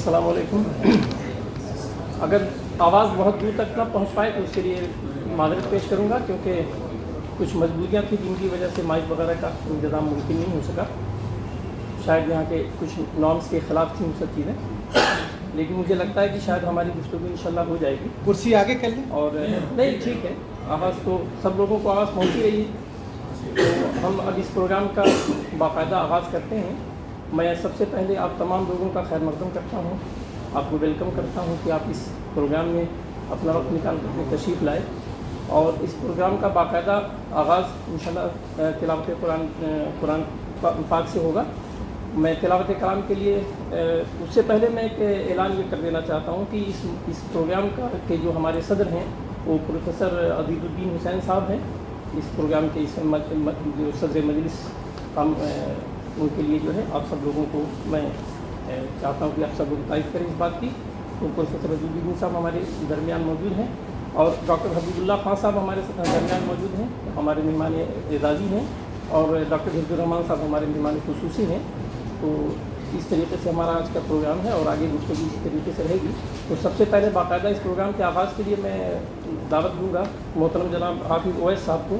السلام علیکم. اگر آواز بہت دور تک نہ پہنچ پائے تو اس کے لیے معذرت پیش کروں گا، کیونکہ کچھ مجبوریاں تھیں جن کی وجہ سے مائک وغیرہ کا انتظام ممکن نہیں ہو سکا. شاید یہاں کے کچھ نارمس کے خلاف تھیں سب چیزیں، لیکن مجھے لگتا ہے کہ شاید ہماری گفتگو انشاءاللہ ہو جائے گی. کرسی آگے کر لیں. اور نہیں ٹھیک ہے، آواز تو سب لوگوں کو آواز پہنچی رہی ہے. تو ہم اب اس پروگرام کا باقاعدہ آغاز کرتے ہیں. میں سب سے پہلے آپ تمام لوگوں کا خیر مقدم کرتا ہوں، آپ کو ویلکم کرتا ہوں کہ آپ اس پروگرام میں اپنا وقت نکال کر اپنی تشریف لائے. اور اس پروگرام کا باقاعدہ آغاز انشاءاللہ تلاوت قرآن پاک سے ہوگا. میں تلاوت کلام کے لیے اس سے پہلے میں ایک اعلان یہ کر دینا چاہتا ہوں کہ اس پروگرام کے جو ہمارے صدر ہیں وہ پروفیسر عزیز الدین حسین صاحب ہیں. اس پروگرام کے جو صدر مجلس ان کے لیے جو ہے آپ سب لوگوں کو میں چاہتا ہوں کہ آپ سب لوگ تعریف کریں اس بات کی. تو پروفیسر عزیز الدین صاحب ہمارے درمیان موجود ہیں، اور ڈاکٹر حبیب اللہ خان صاحب ہمارے درمیان موجود ہیں، ہمارے مہمان اعزازی ہیں. اور ڈاکٹر حفظ الرحمان صاحب ہمارے مہمان خصوصی ہیں. تو اس طریقے سے ہمارا آج کا پروگرام ہے اور آگے گفتگو اسی طریقے سے رہے گی. تو سب سے پہلے باقاعدہ اس پروگرام کے آغاز کے لیے میں دعوت دوں گا محترم جناب حافظ اویس صاحب کو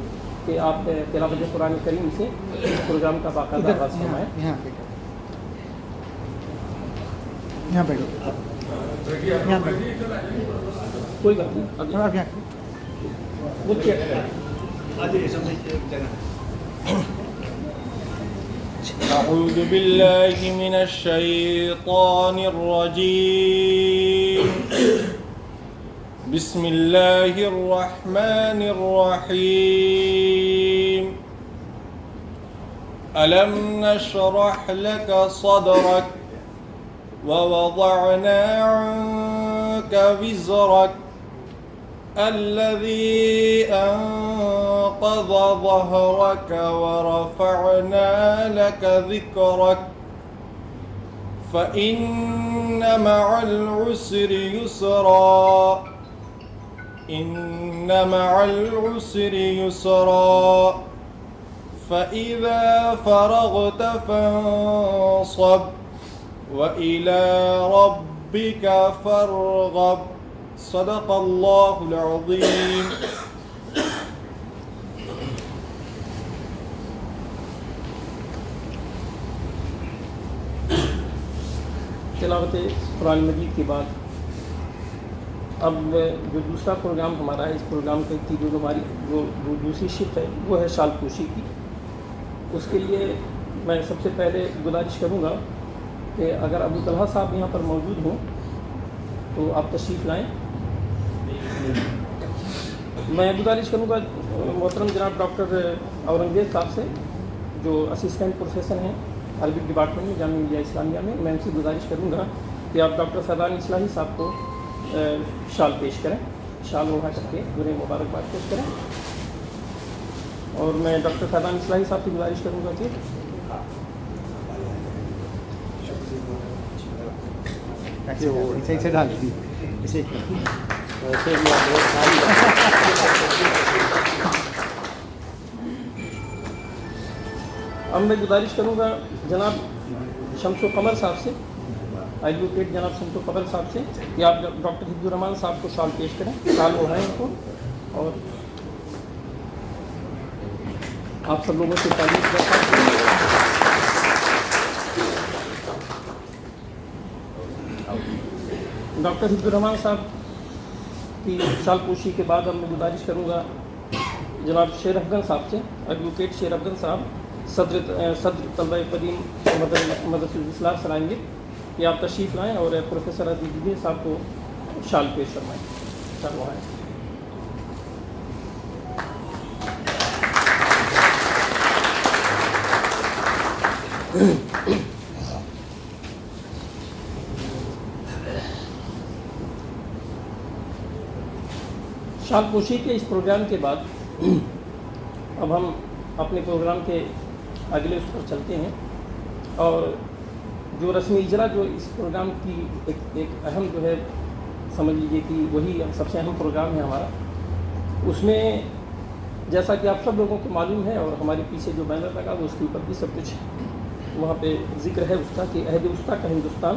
کہ آپ تلاوت قرآن کریم سے اس پروگرام کا باقاعدہ آغاز فرمائیں. یہاں بیٹھو. کوئی بات نہیں، وہ چیک کریں. أعوذ بالله من الشيطان الرجيم. بسم الله الرحمن الرحيم. ألم نشرح لك صدرك ووضعنا عنك وزرك الذي أنقض ظهرك ورفعنا لك ذكرك فإن مع العسر يسرا إن مع العسر يسرا فإذا فرغت فانصب وإلى ربك فارغب. صدق اللہ العظیم. تلاوت قرآن مجید کے بعد اب جو دوسرا پروگرام ہمارا ہے، اس پروگرام کی جو دوسری شفٹ ہے وہ ہے شال پوشی کی. اس کے لیے میں سب سے پہلے گزارش کروں گا کہ اگر ابو طلحہ صاحب یہاں پر موجود ہوں تو آپ تشریف لائیں. میں گزارش کروں گا محترم جناب ڈاکٹر اورنگزیب صاحب سے جو اسسٹنٹ پروفیسر ہیں عربک ڈپارٹمنٹ میں جامعہ ملیہ اسلامیہ میں. میں ان سے گزارش کروں گا کہ آپ ڈاکٹر فیضان اصلاحی صاحب کو شال پیش کریں، شال اڑا کر کے انہیں مبارکباد پیش کریں. اور میں ڈاکٹر فیضان اصلاحی صاحب سے گزارش کروں گا کہ اسے ڈالتی اسے اب میں گزارش کروں گا جناب شمس و قمر صاحب سے، ایڈوکیٹ جناب شمس و قمر صاحب سے کہ آپ ڈاکٹر حفظ الرحمان صاحب کو شال پیش کریں. شال اڑائیں ان کو اور آپ سب لوگوں سے تعریف کرتا ہوں. ڈاکٹر حفظ الرحمان صاحب کی شال پوشی کے بعد اب میں گزارش کروں گا جناب شیر افغان صاحب سے، ایڈوکیٹ شیر افغان صاحب صدر طلبہ قدیم مدرسہ الاصلاح سرائنگی کہ آپ تشریف لائیں اور پروفیسر عزیز الدین صاحب کو شال پیش فرمائیں. شال وہاں ہے. شال پوشی کے اس پروگرام کے بعد اب ہم اپنے پروگرام کے اگلے اس پر چلتے ہیں. اور جو رسمی اجرا جو اس پروگرام کی ایک اہم جو ہے سمجھ لیجیے کہ وہی سب سے اہم پروگرام ہے ہمارا. اس میں جیسا کہ آپ سب لوگوں کو معلوم ہے اور ہمارے پیچھے جو بینر لگا وہ اس کے اوپر بھی سب کچھ وہاں پہ ذکر ہے اس کا کہ عہد وسطیٰ کا ہندوستان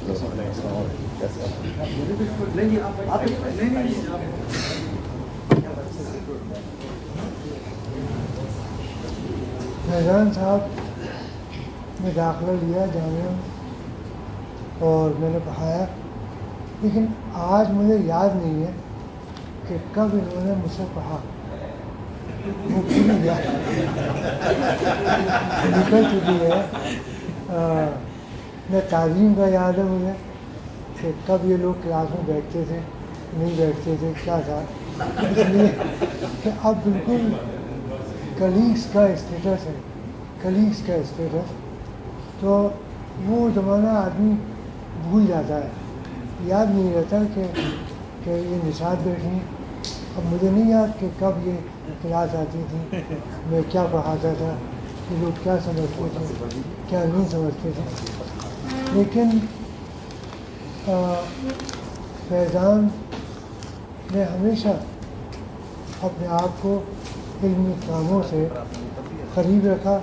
فیضان صاحب نے داخلہ لیا جامعہ اور میں نے پڑھایا، لیکن آج مجھے یاد نہیں ہے کہ کب انہوں نے مجھ سے پڑھا، وہ پوری یاد نکل چکی ہے۔ نہ تعلیم کا یاد ہے مجھے کہ کب یہ لوگ کلاس میں بیٹھتے تھے نہیں بیٹھتے تھے، کیا تھا، اس لیے کہ اب بالکل کلیگس کا اسٹیٹس ہے، کلیگس کا اسٹیٹس، تو وہ زمانہ آدمی بھول جاتا ہے، یاد نہیں رہتا کہ یہ نشاد بیٹھی۔ اب مجھے نہیں یاد کہ کب یہ کلاس آتی تھی، میں کیا پڑھاتا تھا، یہ لوگ کیا سمجھتے تھے کیا نہیں سمجھتے تھے، لیکن فیضان نے ہمیشہ اپنے آپ کو علمی کاموں سے قریب رکھا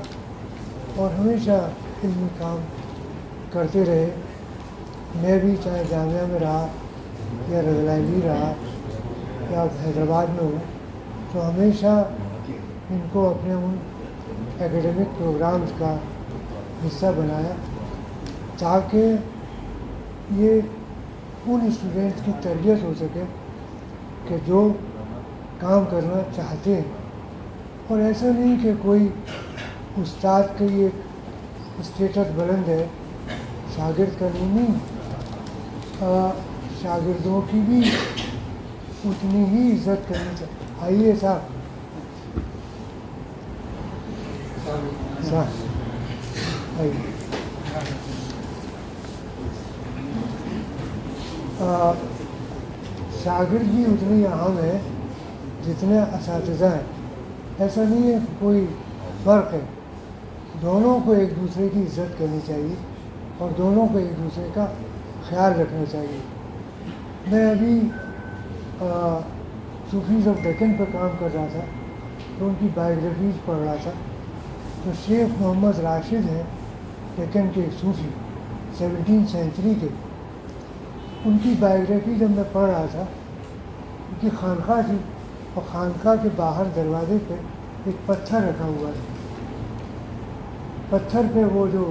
اور ہمیشہ علمی کام کرتے رہے۔ میں بھی چاہے جامعہ میں رہا یا رضلائنوی رہا یا حیدرآباد میں ہوں، تو ہمیشہ ان کو اپنے ان ایکیڈمک پروگرامز کا حصہ بنایا تاکہ یہ ان اسٹوڈنٹس کی تربیت ہو سکے کہ جو کام کرنا چاہتے ہیں، اور ایسا نہیں کہ کوئی استاد کی ایک اسٹیٹس بلند ہے شاگرد کا نہیں، شاگردوں کی بھی اتنی ہی عزت کرنی چاہیے۔ آئیے صاحب آئیے۔ شاگرد بھی اتنی اہم ہے جتنے اساتذہ ہیں، ایسا نہیں ہے کہ کوئی فرق ہے، دونوں کو ایک دوسرے کی عزت کرنی چاہیے اور دونوں کو ایک دوسرے کا خیال رکھنا چاہیے۔ میں ابھی صوفیز آف ڈیکن پہ کام کر رہا تھا تو ان کی بایوگرافیز پڑھ رہا تھا، تو شیخ محمد راشد ہیں ڈیکن کے صوفی 17 سینچری کے، ان کی بایوگرافی جب میں پڑھ رہا تھا، ان کی خانقاہ تھی اور خانقاہ کے باہر دروازے پہ ایک پتھر رکھا ہوا تھا، پتھر پہ وہ جو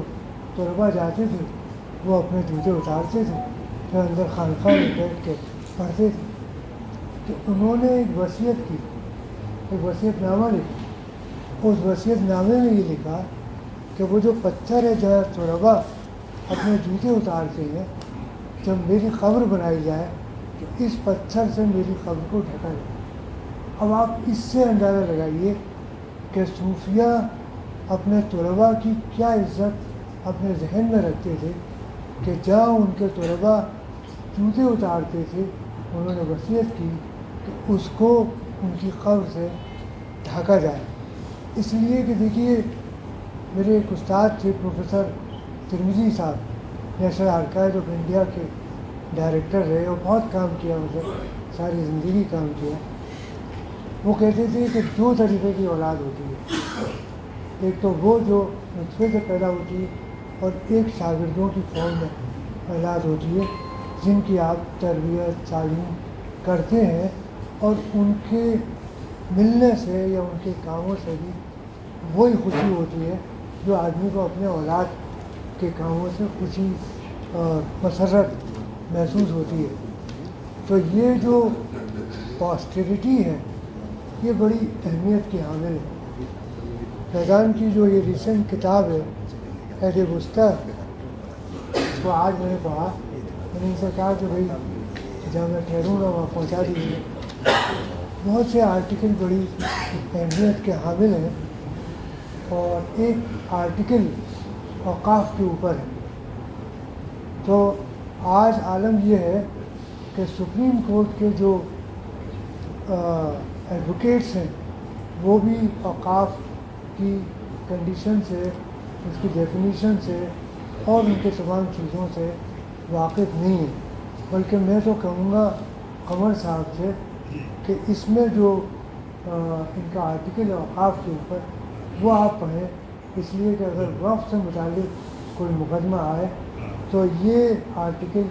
طلباء جاتے تھے وہ اپنے جوتے اتارتے تھے پھر اندر خانقاہ میں بیٹھ کے پڑھتے تھے۔ تو انہوں نے ایک وصیت کی، ایک وصیت نامہ لکھا، اس وصیت نامے میں یہ لکھا کہ وہ جو پتھر ہے جہاں طلباء اپنے جوتے اتارتے ہیں، جب میری قبر بنائی جائے تو اس پتھر سے میری قبر کو ڈھکا جائے۔ اب آپ اس سے اندازہ لگائیے کہ صوفیہ اپنے طلباء کی کیا عزت اپنے ذہن میں رکھتے تھے کہ جہاں ان کے طلباء جوتے اتارتے تھے انہوں نے وصیت کی کہ اس کو ان کی قبر سے ڈھکا جائے۔ اس لیے کہ دیکھیے میرے ایک استاد تھے پروفیسر ترمذی صاحب، نیشنل آرکائیو آف انڈیا کے ڈائریکٹر رہے اور بہت کام کیا، مطلب ساری زندگی کام کیا۔ وہ کہتے تھے کہ 2 طریقے کی اولاد ہوتی ہے، ایک تو وہ جو نطفے سے پیدا ہوتی ہے اور ایک شاگردوں کی فارم میں اولاد ہوتی ہے جن کی آپ تربیت تعلیم کرتے ہیں، اور ان کے ملنے سے یا ان کے کاموں سے بھی وہی خوشی ہوتی ہے جو آدمی کو اپنے اولاد کے کاموں سے خوشی اور مسرت محسوس ہوتی ہے۔ تو یہ جو پاسٹیریٹی ہے یہ بڑی اہمیت کی حامل ہے۔ فیضان کی جو یہ ریسنٹ کتاب ہے عہد وسطی، اس کو آج میں نے پڑھا، میں نے ان سے کہا کہ بھائی جہاں میں ٹھہروں گا وہاں پہنچا دیجیے۔ بہت سے آرٹیکل بڑی اہمیت کے حامل ہیں، اور ایک آرٹیکل اوقاف کے اوپر ہے۔ تو آج عالم یہ ہے کہ سپریم کورٹ کے جو ایڈوکیٹس ہیں وہ بھی اوقاف کی کنڈیشن سے، اس کی ڈیفینیشن سے اور ان کے تمام چیزوں سے واقف نہیں ہیں، بلکہ میں تو کہوں گا قمر صاحب سے کہ اس میں جو ان کا آرٹیکل ہے اوقاف کے اوپر وہ آپ پڑھیں، اس لیے کہ اگر وقف سے متعلق کوئی مقدمہ آئے تو یہ آرٹیکل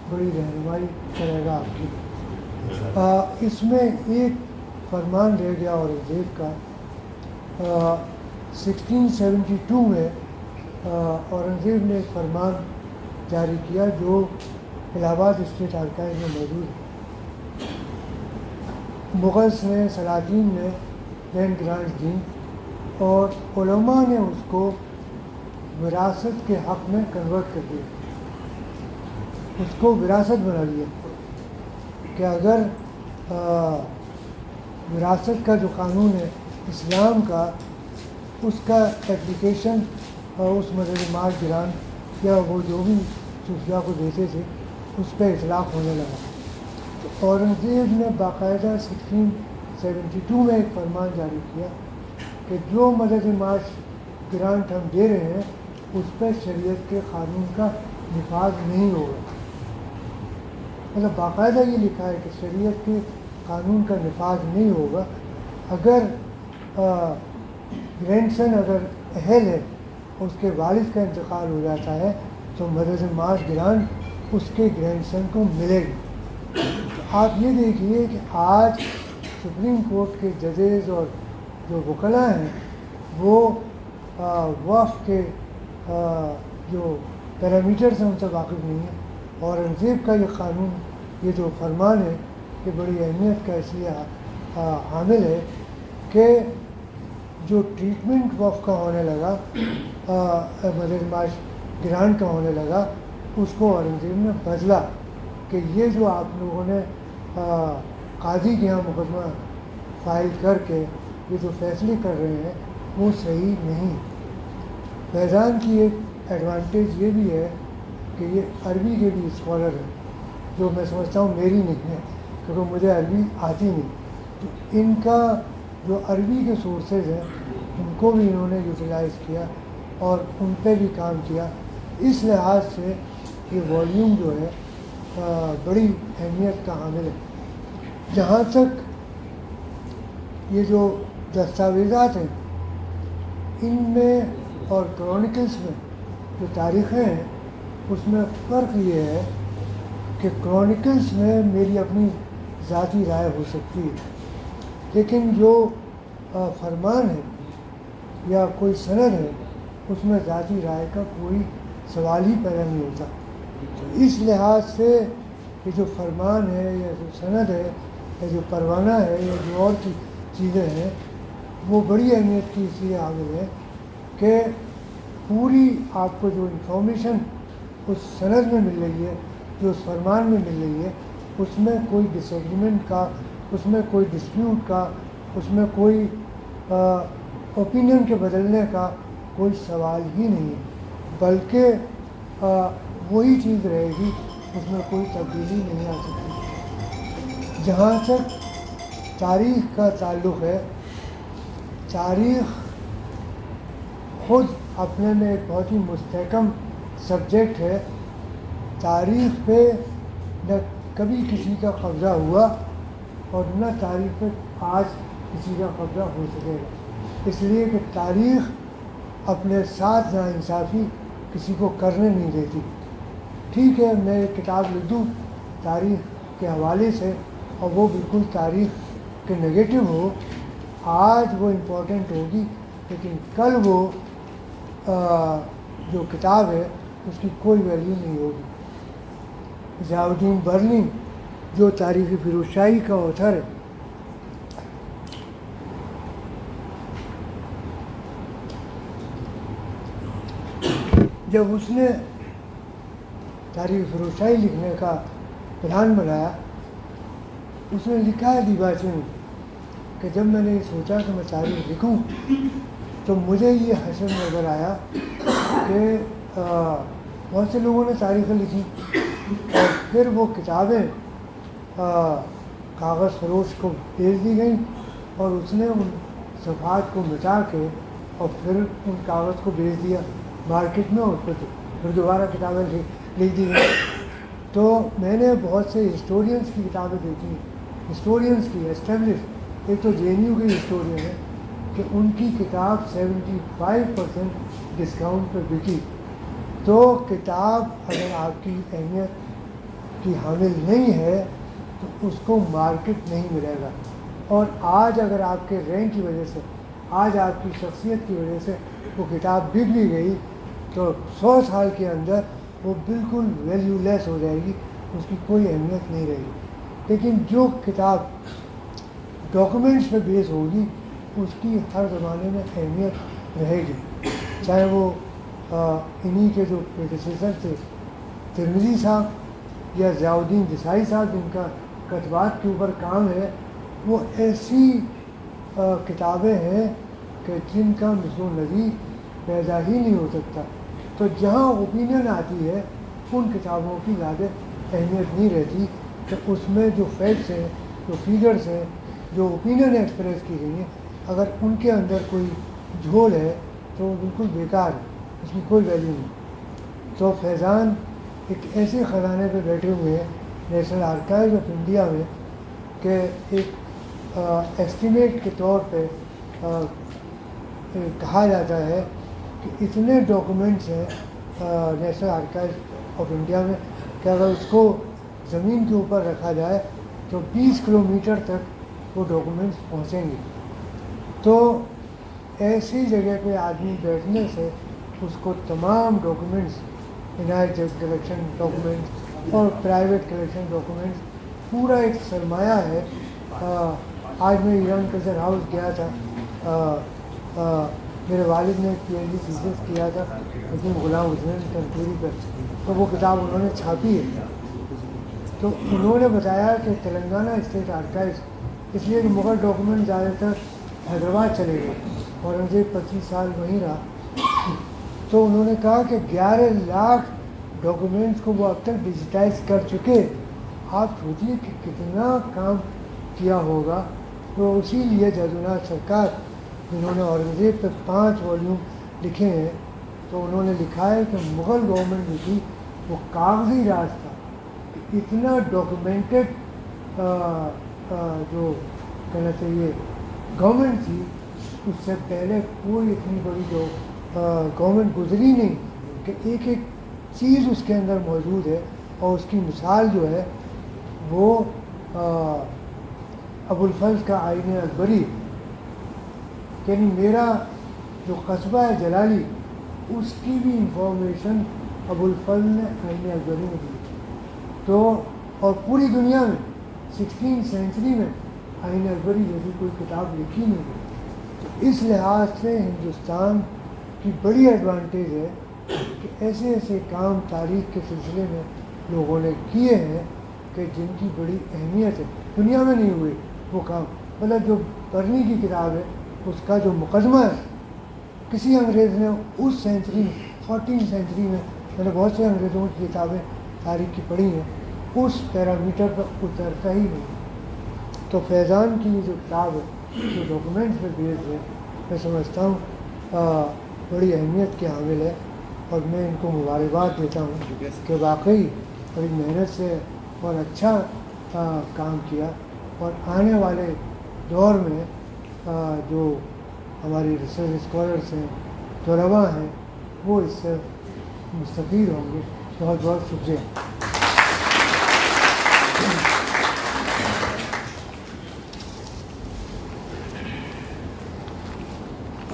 بڑی رہنمائی کرے گا آپ کی۔ اس میں ایک فرمان رہ گیا اورنگزیب کا 1672 میں اورنگزیب نے ایک فرمان جاری کیا جو الہ آباد اسٹیٹ آرکائیو میں موجود ہے۔ مغلس نے، سلاطین نے لینڈ گرانٹ دی اور علماء نے اس کو وراثت کے حق میں کنورٹ کر دیا، اس کو وراثت بنا لیا کہ اگر وراثت کا جو قانون ہے اسلام کا، اس کا اپلیکیشن اس مدد مال گران یا وہ جو بھی صوفیاء کو دیتے تھے اس پہ اطلاق ہونے لگا۔ تو اورنگزیب نے باقاعدہ 1672 میں ایک فرمان جاری کیا کہ جو مدد معاش گرانٹ ہم دے رہے ہیں اس پہ شریعت کے قانون کا نفاذ نہیں ہوگا۔ مطلب باقاعدہ یہ لکھا ہے کہ شریعت کے قانون کا نفاذ نہیں ہوگا۔ اگر گرینڈ سن اگر اہل ہے، اس کے والد کا انتقال ہو جاتا ہے تو مدد معاش گرانٹ اس کے گرینڈ سن کو ملے گی۔ آپ یہ دیکھیے کہ آج سپریم کورٹ کے ججز اور جو وکلاء ہیں وہ وقف کے جو پیرامیٹرز ہیں ان سے واقف نہیں ہیں۔ اورنگزیب کا یہ قانون، یہ جو فرمان ہے، یہ بڑی اہمیت کا اس لیے حامل ہے کہ جو ٹریٹمنٹ وقف کا ہونے لگا، مدد معاش گرانٹ کا ہونے لگا، اس کو اورنگزیب نے بدلا کہ یہ جو آپ لوگوں نے قاضی کے یہاں مقدمہ فائل کر کے یہ جو فیصلے کر رہے ہیں وہ صحیح نہیں۔ فیضان کی ایک ایڈوانٹیج یہ بھی ہے کہ یہ عربی کے بھی اسکالر ہیں، جو میں سمجھتا ہوں میری نہیں ہے کیونکہ مجھے عربی آتی نہیں، تو ان کا جو عربی کے سورسز ہیں ان کو بھی انہوں نے یوٹیلائز کیا اور ان پہ بھی کام کیا۔ اس لحاظ سے یہ والیوم جو ہے بڑی اہمیت کا حامل ہے۔ جہاں تک یہ جو دستاویزات ہیں ان میں اور کرونیکلز میں جو تاریخیں ہیں اس میں فرق یہ ہے کہ کرونیکلز میں میری اپنی ذاتی رائے ہو سکتی ہے، لیکن جو فرمان ہے یا کوئی سند ہے اس میں ذاتی رائے کا کوئی سوال ہی پیدا نہیں ہوتا۔ تو اس لحاظ سے یہ جو فرمان ہے یا جو سند ہے یا جو پروانہ ہے یا جو اور چیزیں ہیں وہ بڑی اہمیت کی اس لیے حامل ہے کہ پوری آپ کو جو انفارمیشن اس سند میں مل رہی ہے، جو اس فرمان میں مل رہی ہے، اس میں کوئی ڈس ایگریمنٹ کا، اس میں کوئی ڈسپیوٹ کا، اس میں کوئی اوپینین کے بدلنے کا کوئی سوال ہی نہیں ہے، بلکہ وہی چیز رہے گی، اس میں کوئی تبدیلی نہیں آ سکتی۔ جہاں تک تاریخ کا تعلق ہے، تاریخ خود اپنے میں ایک بہت ہی مستحکم سبجیکٹ ہے۔ تاریخ پہ نہ کبھی کسی کا قبضہ ہوا اور نہ تاریخ پہ آج کسی کا قبضہ ہو سکے گا، اس لیے کہ تاریخ اپنے ساتھ ناانصافی کسی کو کرنے نہیں دیتی۔ ٹھیک ہے میں ایک کتاب لکھ دوں تاریخ کے حوالے سے اور وہ بالکل تاریخ کے نگیٹو ہو، آج وہ امپورٹنٹ ہوگی لیکن کل وہ جو کتاب ہے اس کی کوئی ویلیو نہیں ہوگی۔ ضیاء الدین برنی جو تاریخ فیروز شاہی کا آتھر ہے، جب اس نے تاریخ فیروز شاہی لکھنے کا پلان بنایا، اس نے لکھا ہے دیباچے میں کہ جب میں نے سوچا کہ میں تاریخ لکھوں تو مجھے یہ حسن نظر آیا کہ بہت سے لوگوں نے تاریخیں لکھی اور پھر وہ کتابیں کاغذ فروش کو بھیج دی گئیں اور اس نے ان صفحات کو مٹا کے اور پھر ان کاغذ کو بھیج دیا مارکیٹ میں، اور پھر دوبارہ کتابیں لکھ دی گئیں۔ تو میں نے بہت سے ہسٹورینس کی کتابیں دیکھی، ہسٹورینس کی اسٹیبلش، ایک تو جے این یو کے ہسٹورین ہے کہ ان کی کتاب 75% ڈسکاؤنٹ پہ بکی تو کتاب اگر آپ کی اہمیت کی حامل نہیں ہے تو اس کو مارکیٹ نہیں ملے گا. اور آج اگر آپ کے رینک کی وجہ سے، آج آپ کی شخصیت کی وجہ سے وہ کتاب بک بھی گئی تو 100 سال کے اندر وہ بالکل ویلیو لیس ہو جائے گی، اس کی کوئی اہمیت نہیں رہے گی. لیکن جو کتاب ڈاکومنٹس پہ بیس ہوگی اس کی ہر زمانے میں اہمیت رہے گی. چاہے وہ انہی کے جو پریڈیسیسر تھے ترمذی صاحب یا ضیاء الدین دسائی صاحب جن کا کتبات کے اوپر کام ہے، وہ ایسی کتابیں ہیں کہ جن کا مثل و نظیر پیدا ہی نہیں ہو سکتا. تو جہاں اوپینین آتی ہے ان کتابوں کی زیادہ اہمیت نہیں رہتی کہ اس میں جو فیکٹس ہیں، جو فیگرس ہیں، جو اوپینین ایکسپریس کی گئی ہیں، اگر ان کے اندر کوئی جھول ہے تو وہ بالکل بیکار ہے، اس کی کوئی ویلیو نہیں. تو فیضان ایک ایسے خزانے پہ بیٹھے ہوئے ہیں نیشنل آرکائیو آف انڈیا میں کہ ایک ایسٹیمیٹ کے طور پہ کہا جاتا ہے کہ اتنے ڈاکومنٹس ہیں نیشنل آرکائیو آف انڈیا میں کہ اگر اس کو زمین کے اوپر رکھا جائے تو 20 کلومیٹر تک وہ ڈاکومنٹس پہنچیں گے. تو ایسی جگہ پہ آدمی بیٹھنے سے اس کو تمام ڈاکومنٹس، عنایت کلیکشن ڈاکومنٹس اور پرائیویٹ کلیکشن ڈاکومنٹس پورا ایک سرمایہ ہے. آج میں ایران کلچر ہاؤس گیا تھا، میرے والد نے پی ایچ ڈی تھیسس کیا تھا لیکن غلام حسین تنقیری پر، تو وہ کتاب انہوں نے چھاپی ہے. تو انہوں نے بتایا کہ تلنگانہ اسٹیٹ آرکائیوز، اس لیے کہ مغل ڈاکومنٹ زیادہ تر حیدرآباد چلے گئے، اورنگزیب 25 سال وہیں رہا، تو انہوں نے کہا کہ 11 لاکھ ڈاکومنٹس کو وہ اب تک ڈیجیٹائز کر چکے. آپ سوچیے کہ کتنا کام کیا ہوگا. تو اسی لیے جدوناتھ سرکار جنہوں نے اورنگزیب پہ 5 والیوم لکھے ہیں، تو انہوں نے لکھا ہے کہ مغل گورنمنٹ جو تھی وہ کاغذی راج تھا. اتنا ڈاکومنٹڈ جو کہنا چاہیے گورنمنٹ تھی، اس سے پہلے کوئی اتنی بڑی جو گورنمنٹ گزری نہیں کہ ایک ایک چیز اس کے اندر موجود ہے. اور اس کی مثال جو ہے وہ ابوالفضل کا آئین اکبری، یعنی میرا جو قصبہ ہے جلالی اس کی بھی انفارمیشن ابوالفضل نے آئین اکبری میں دی. تو اور پوری دنیا میں 16 سینچری میں آئین اکبری جیسی کوئی کتاب لکھی نہیں ہے. تو اس لحاظ سے ہندوستان کی بڑی ایڈوانٹیج ہے کہ ایسے ایسے کام تاریخ کے سلسلے میں لوگوں نے کیے ہیں کہ جن کی بڑی اہمیت ہے. دنیا میں نہیں ہوئے وہ کام. مطلب جو برنی کی کتاب ہے اس کا جو مقدمہ ہے کسی انگریز نے اس سینچری میں 14 سینچری میں، میں نے بہت سے انگریزوں کی کتابیں تاریخ کی پڑھی ہیں، اس پیرامیٹر پر اترتا ہی نہیں. تو فیضان کی جو کتاب ہے جو ڈاکومنٹس پہ بیس ہے، میں سمجھتا ہوں بڑی اہمیت کے حامل ہے. اور میں ان کو مبارکباد دیتا ہوں کہ واقعی بڑی محنت سے اور اچھا کام کیا. اور آنے والے دور میں جو ہماری ریسرچ اسکالرس ہیں، طلباء ہیں، وہ اس سے مستفید ہوں گے. بہت بہت شکریہ.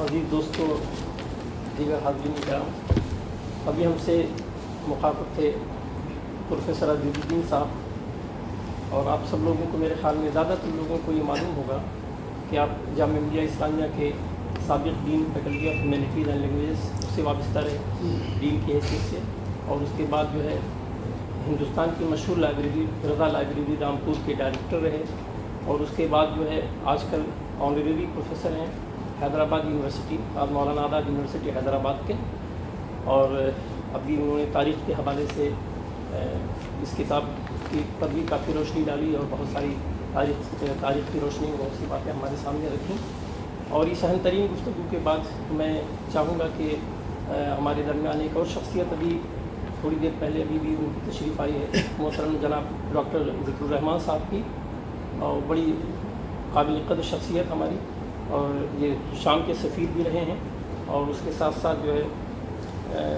عزیز دوستوں، دیگر حاضرین کرام، ابھی ہم سے مخاطب تھے پروفیسر عزیز الدین صاحب. اور آپ سب لوگوں کو، میرے خیال میں زیادہ تر لوگوں کو یہ معلوم ہوگا کہ آپ جامعہ ملیہ اسلامیہ کے سابق dean faculty of humanities and languages سے وابستہ رہے ڈین کی حیثیت سے. اور اس کے بعد جو ہے ہندوستان کی مشہور لائبریری رضا لائبریری رامپور کے ڈائریکٹر رہے. اور اس کے بعد جو ہے آج کل آنریری پروفیسر ہیں حیدرآباد یونیورسٹی، مولانا آزاد یونیورسٹی حیدرآباد کے. اور ابھی انہوں نے تاریخ کے حوالے سے اس کتاب کی پر بھی کافی روشنی ڈالی اور بہت ساری تاریخ کی روشنی میں بہت سی باتیں ہمارے سامنے رکھیں. اور اس اہم ترین گفتگو کے بعد میں چاہوں گا کہ ہمارے درمیان ایک اور شخصیت ابھی تھوڑی دیر پہلے ابھی بھی ان کی تشریف آئی ہے، محترم جناب ڈاکٹر ذکر الرحمان صاحب کی. اور بڑی قابل قدر شخصیت ہماری، اور یہ شام کے سفیر بھی رہے ہیں. اور اس کے ساتھ ساتھ جو ہے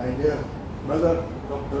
My dear brother, Dr.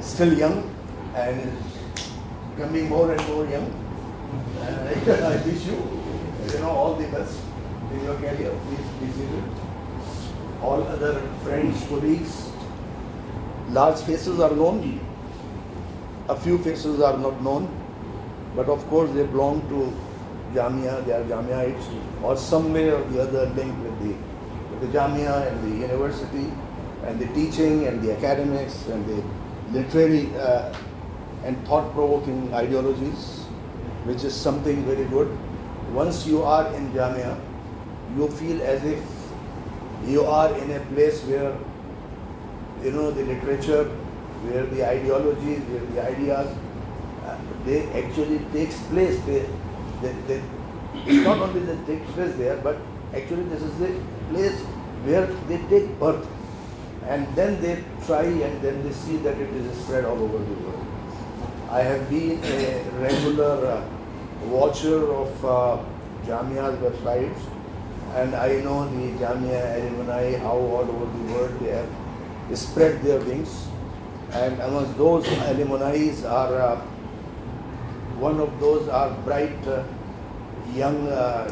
still young and is becoming more and more young. I wish you, all the best in your career. Please be seated. All other friends, colleagues, large faces are known. A few faces are not known, but of course they belong to Jamia. They are Jamiaites, or somewhere or the other linked with the Jamia and the university and the teaching and the academics and the literary and thought-provoking ideologies, which is something very good. Once you are in Jamia, you feel as if you are in a place where the literature, where the ideologies, where the ideas, they actually takes place. It's not only that takes place there, but actually this is the place where they take birth, and then they try and then they see that it is spread all over the world. I have been a regular watcher of Jamia's websites, and I know the Jamia alumni, how all over the world they have spread their wings, and among those alumni are one of those are bright young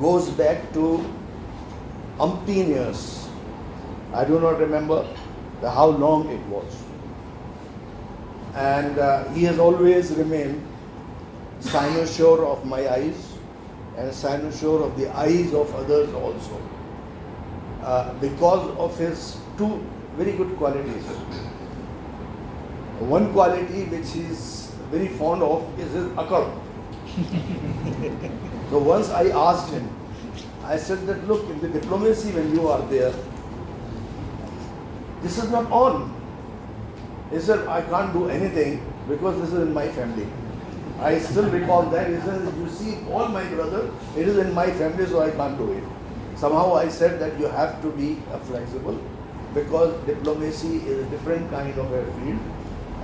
goes back to umpteen years. I do not remember how long it was. And he has always remained cynosure of my eyes and cynosure of the eyes of others also, because of his two very good qualities. One quality which he is very fond of is his akal. So once I asked him, I said that, look, in the diplomacy when you are there, this is not on. He said, I can't do anything because this is in my family. I still recall that. He said, you see, all my brother, it is in my family, so I can't do it. Somehow I said that you have to be flexible, because diplomacy is a different kind of a field.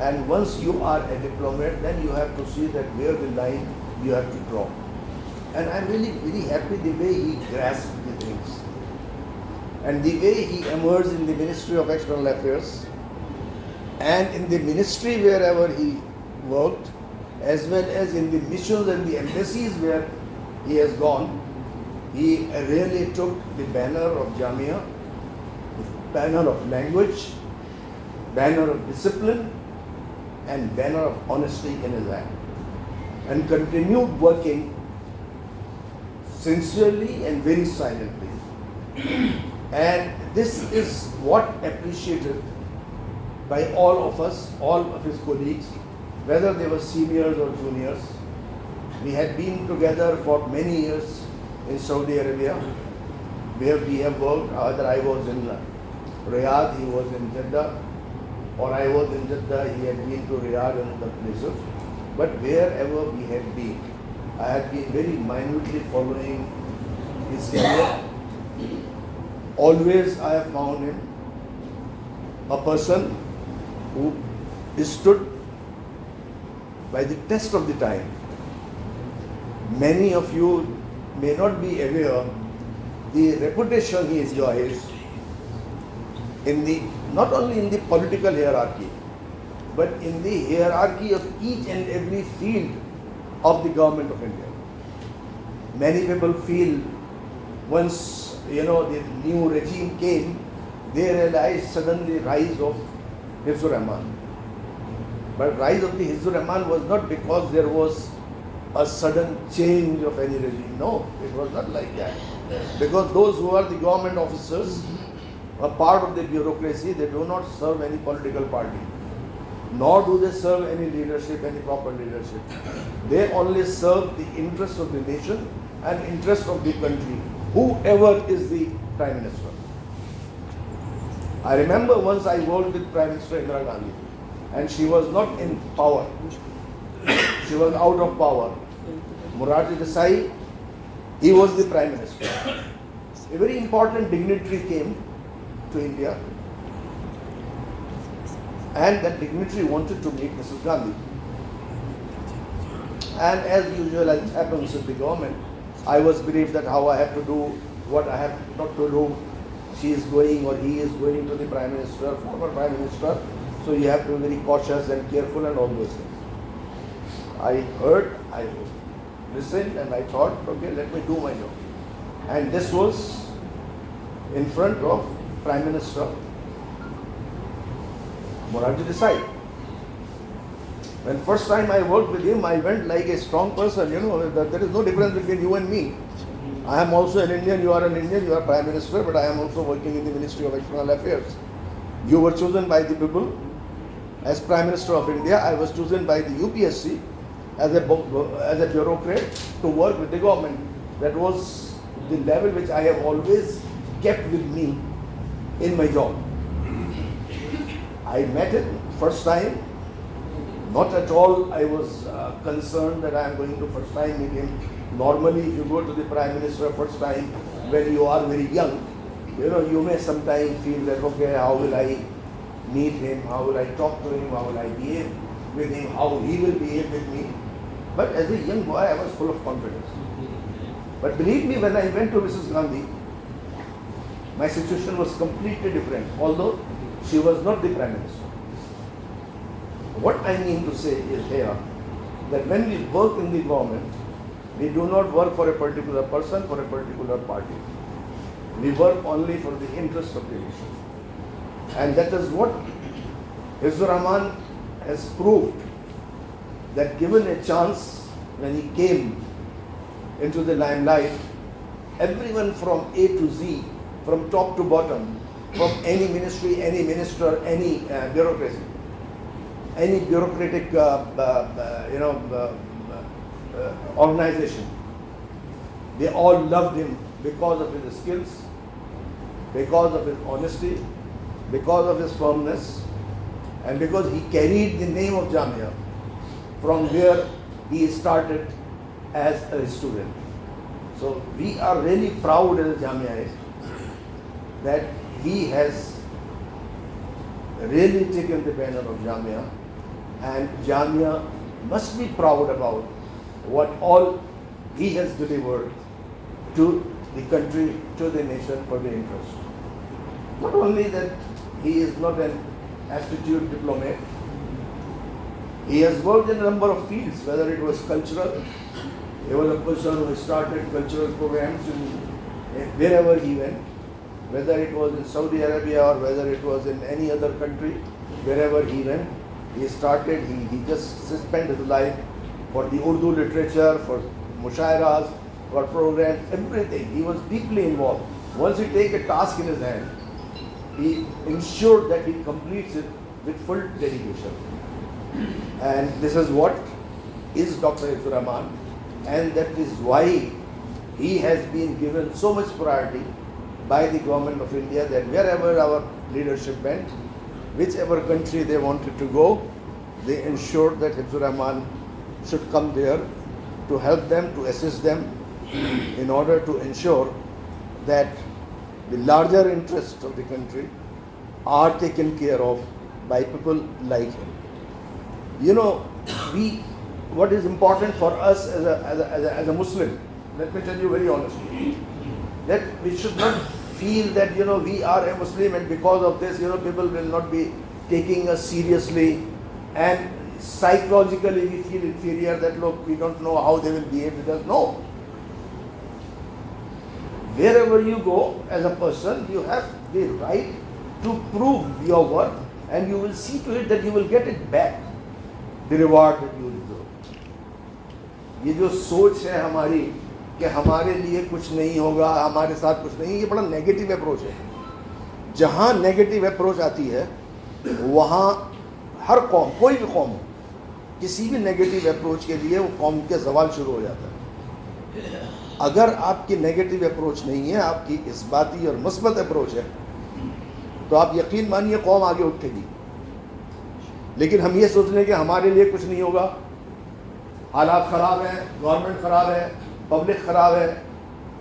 And once you are a diplomat, then you have to see that where the line you have to draw. And I'm really very happy the way he grasped the things. And the way he emerged in the Ministry of External Affairs and in the ministry wherever he worked, as well as in the missions and the embassies where he has gone, he really took the banner of Jamia, the banner of language, banner of discipline, and banner of honesty in his hand, and continued working sincerely and very silently. And this is what appreciated by all of us, all of his colleagues, whether they were seniors or juniors. We had been together for many years in Saudi Arabia. where we have worked, either I was in Riyadh, he was in Jeddah, or I was in Jeddah, he had been to Riyadh and other places. But wherever we had been, I had been very minutely following his career. Always I have found him a person who stood by the test of the time. Many of you may not be aware the reputation he enjoys in the, not only in the political hierarchy, but in the hierarchy of each and every field of the government of India. Many people feel once the new regime came, they realized suddenly rise of Hifzur Rahman. But rise of the Hifzur Rahman was not because there was a sudden change of any regime. No, it was not like that. Because those who are the government officers, a part of the bureaucracy, they do not serve any political party, nor do they serve any leadership, any proper leadership. They only serve the interests of the nation and interests of the country, whoever is the Prime Minister. I remember once I worked with Prime Minister Indira Gandhi, and she was not in power. She was out of power. Morarji Desai, he was the Prime Minister. A very important dignitary came to India, and that dignitary wanted to meet Mrs. Gandhi. And as usual, as happens with the government, I was briefed that how I have to do, what I have not to do. She is going or he is going to the Prime Minister, former Prime Minister, so you have to be very cautious and careful and all those things. I heard, I listened, and I thought, okay, let me do my job. And this was in front of Prime Minister Morarji Desai. When first time I worked with him, I went like a strong person, there is no difference between you and me. I am also an Indian, you are an Indian, you are Prime Minister, but I am also working in the Ministry of External Affairs. You were chosen by the people as Prime Minister of India. I was chosen by the UPSC as a bureaucrat to work with the government. That was the level which I have always kept with me in my job. I met him first time. Not at all I was concerned that I am going to first time meet him. Normally if you go to the Prime Minister first time when you are very young, you may sometimes feel that, okay, how will I meet him, how will I talk to him, how will I behave with him, how he will behave with me. But as a young boy, I was full of confidence. But believe me, when I went to Mrs. Gandhi, my situation was completely different, although she was not the Prime Minister. What I mean to say is here, that when we work in the government, we do not work for a particular person, for a particular party. We work only for the interest of the nation. And that is what Hifzur Rahman has proved, that given a chance when he came into the limelight, everyone from A to Z, from top to bottom, from any ministry, any minister, any bureaucracy, any bureaucratic organization, they all loved him because of his skills, because of his honesty, because of his firmness, and because he carried the name of Jamia from where he started as a student. So we are really proud as a Jamia that he has really taken the banner of Jamia, and Jamia must be proud about what all he has delivered to the country, to the nation, for the interest. Not only that he is not an astute diplomat, he has worked in a number of fields, whether it was cultural. He was a person who started cultural programs wherever he went, whether it was in Saudi Arabia or whether it was in any other country, wherever he went, he started, he just spent his life for the Urdu literature, for mushairas, for programs, everything. He was deeply involved. Once he take a task in his hand, he ensured that he completes it with full dedication. And this is what is Dr. Hifzur Rahman, and that is why he has been given so much priority by the government of India that wherever our leadership went, whichever country they wanted to go, they ensured that Hifzur Rahman should come there to help them, to assist them, in order to ensure that the larger interests of the country are taken care of by people like him. You know, what is important for us as a Muslim, let me tell you very honestly, that we should not feel that, you know, we are a Muslim and because of this, you know, people will not be taking us seriously, and psychologically we feel inferior that, look, we don't know how they will behave with us. No. Wherever you go as a person, you have the right to prove your worth, and you will see to it that you will get it back, the reward that you deserve. یہ جو سوچ ہے ہماری کہ ہمارے لیے کچھ نہیں ہوگا, ہمارے ساتھ کچھ نہیں, یہ بڑا نیگیٹو اپروچ ہے. جہاں نیگیٹو اپروچ آتی ہے وہاں ہر قوم, کوئی بھی قوم ہو, کسی بھی نیگیٹو اپروچ کے لیے وہ قوم کے زوال شروع ہو جاتا ہے. اگر آپ کی نیگیٹو اپروچ نہیں ہے, آپ کی اثباتی اور مثبت اپروچ ہے, تو آپ یقین مانیے قوم آگے اٹھے گی. لیکن ہم یہ سوچ رہے ہیں کہ ہمارے لیے کچھ نہیں ہوگا, حالات خراب ہیں, گورنمنٹ خراب ہے, پبلک خراب ہے,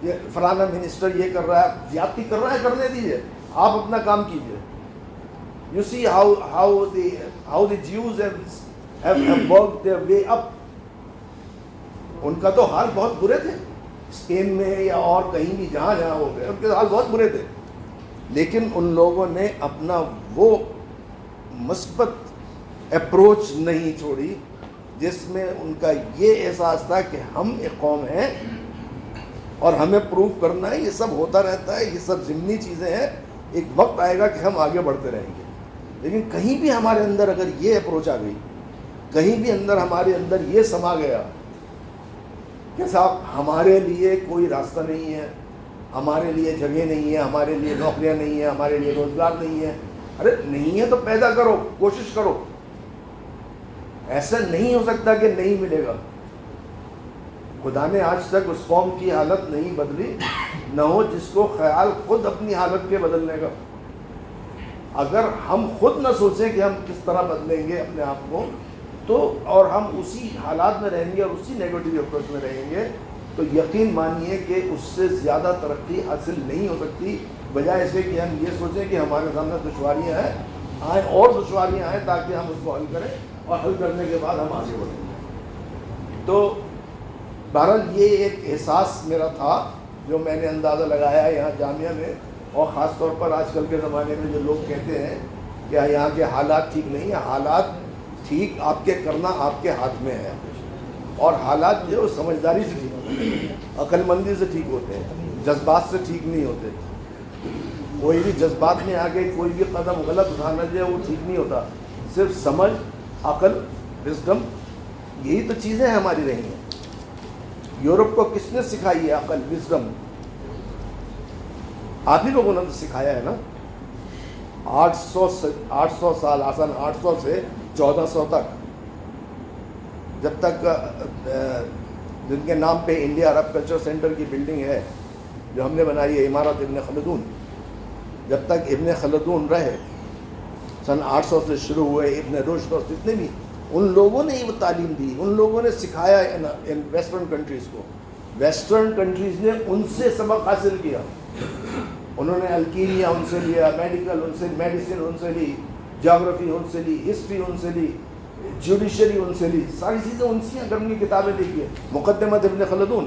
یہ فلانا منسٹر یہ کر رہا ہے, زیادتی کر رہا ہے, کرنے دیجیے, آپ اپنا کام کیجیے. You see how the Jews have worked their way up. ان کا تو حال بہت برے تھے, اسپین میں یا اور کہیں بھی جہاں ہو گئے, ان کے حال بہت برے تھے. لیکن ان لوگوں نے اپنا وہ مثبت اپروچ نہیں چھوڑی جس میں ان کا یہ احساس تھا کہ ہم ایک قوم ہیں اور ہمیں پروف کرنا ہے. یہ سب ہوتا رہتا ہے, یہ سب ضمنی چیزیں ہیں, ایک وقت آئے گا کہ ہم آگے بڑھتے رہیں گے. لیکن کہیں بھی ہمارے اندر اگر یہ اپروچ آ گئی, کہیں بھی ہمارے اندر یہ سما گیا کہ صاحب ہمارے لیے کوئی راستہ نہیں ہے, ہمارے لیے جگہ نہیں ہے, ہمارے لیے نوکریاں نہیں ہیں, ہمارے لیے روزگار نہیں ہے. ارے نہیں ہے تو پیدا کرو, کوشش کرو. ایسا نہیں ہو سکتا کہ نہیں ملے گا. خدا نے آج تک اس قوم کی حالت نہیں بدلی, نہ ہو جس کو خیال خود اپنی حالت کے بدلنے کا. اگر ہم خود نہ سوچیں کہ ہم کس طرح بدلیں گے اپنے آپ کو, تو اور ہم اسی حالات میں رہیں گے اور اسی نیگیٹو اپروچ میں رہیں گے, تو یقین مانیے کہ اس سے زیادہ ترقی حاصل نہیں ہو سکتی, بجائے اس کہ ہم یہ سوچیں کہ ہمارے سامنے دشواریاں آئیں اور دشواریاں آئیں تاکہ ہم اس کو حل کریں, اور حل کرنے کے بعد ہم آگے بڑھیں گے. تو بہرحال یہ ایک احساس میرا تھا جو میں نے اندازہ لگایا یہاں جامعہ میں, اور خاص طور پر آج کل کے زمانے میں جو لوگ کہتے ہیں کہ یہاں کے حالات ٹھیک نہیں ہیں. حالات ٹھیک آپ کے کرنا آپ کے ہاتھ میں ہے, اور حالات جو سمجھداری سے ٹھیک ہوتے ہیں, عقل مندی سے ٹھیک ہوتے ہیں, جذبات سے ٹھیک نہیں ہوتے. کوئی بھی جذبات میں آ کے کوئی بھی قدم غلط اٹھانا جو ہے وہ ٹھیک نہیں ہوتا. صرف سمجھ, عقل, وزڈم, یہی تو چیزیں ہماری رہی ہیں. یورپ کو کس نے سکھائی ہے عقل, وزڈم؟ آپ ہی لوگوں نے تو سکھایا ہے نا. 800 سال, آسان 800 سے 1400 تک, جب تک جن کے نام پہ انڈیا عرب کلچر سینٹر کی بلڈنگ ہے جو ہم نے بنائی ہے, عمارت ابن خلدون, جب تک ابن خلدون رہے, سن 800 سے شروع ہوئے, ابن رشد اور جتنے بھی, ان لوگوں نے وہ تعلیم دی, ان لوگوں نے سکھایا ان ویسٹرن کنٹریز کو. ویسٹرن کنٹریز نے ان سے سبق حاصل کیا. انہوں نے الکیمیا ان سے لیا, میڈیکل ان سے, میڈیسن ان سے لی, جغرافی ان سے لی, ہسٹری ان سے لی, جوڈیشری ان سے لی, ساری چیزیں ان سے اگر ان کی کتابیں لکھی ہیں. مقدمۃ ابن خلدون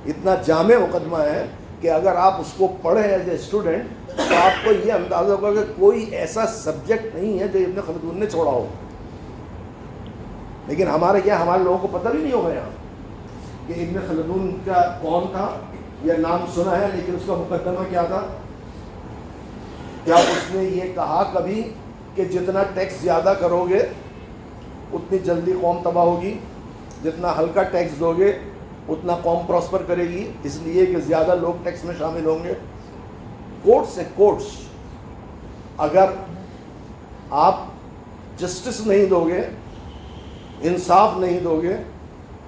اتنا جامع مقدمہ ہے کہ اگر آپ اس کو پڑھیں ایز اے اسٹوڈنٹ تو آپ کو یہ اندازہ ہوگا کہ کوئی ایسا سبجیکٹ نہیں ہے جو ابن خلدون نے چھوڑا ہو. لیکن ہمارے لوگوں کو پتہ بھی نہیں ہوگا یہاں کہ ابن خلدون کا کون تھا. یہ نام سنا ہے لیکن اس کا مقدمہ کیا تھا؟ کیا اس نے یہ کہا کبھی کہ جتنا ٹیکس زیادہ کرو گے اتنی جلدی قوم تباہ ہوگی, جتنا ہلکا ٹیکس دو گے اتنا قوم پراسپر کرے گی, اس لیے کہ زیادہ لوگ ٹیکس میں شامل ہوں گے؟ کوٹس ہیں, کوٹس. اگر آپ جسٹس نہیں دو گے, انصاف نہیں دو گے,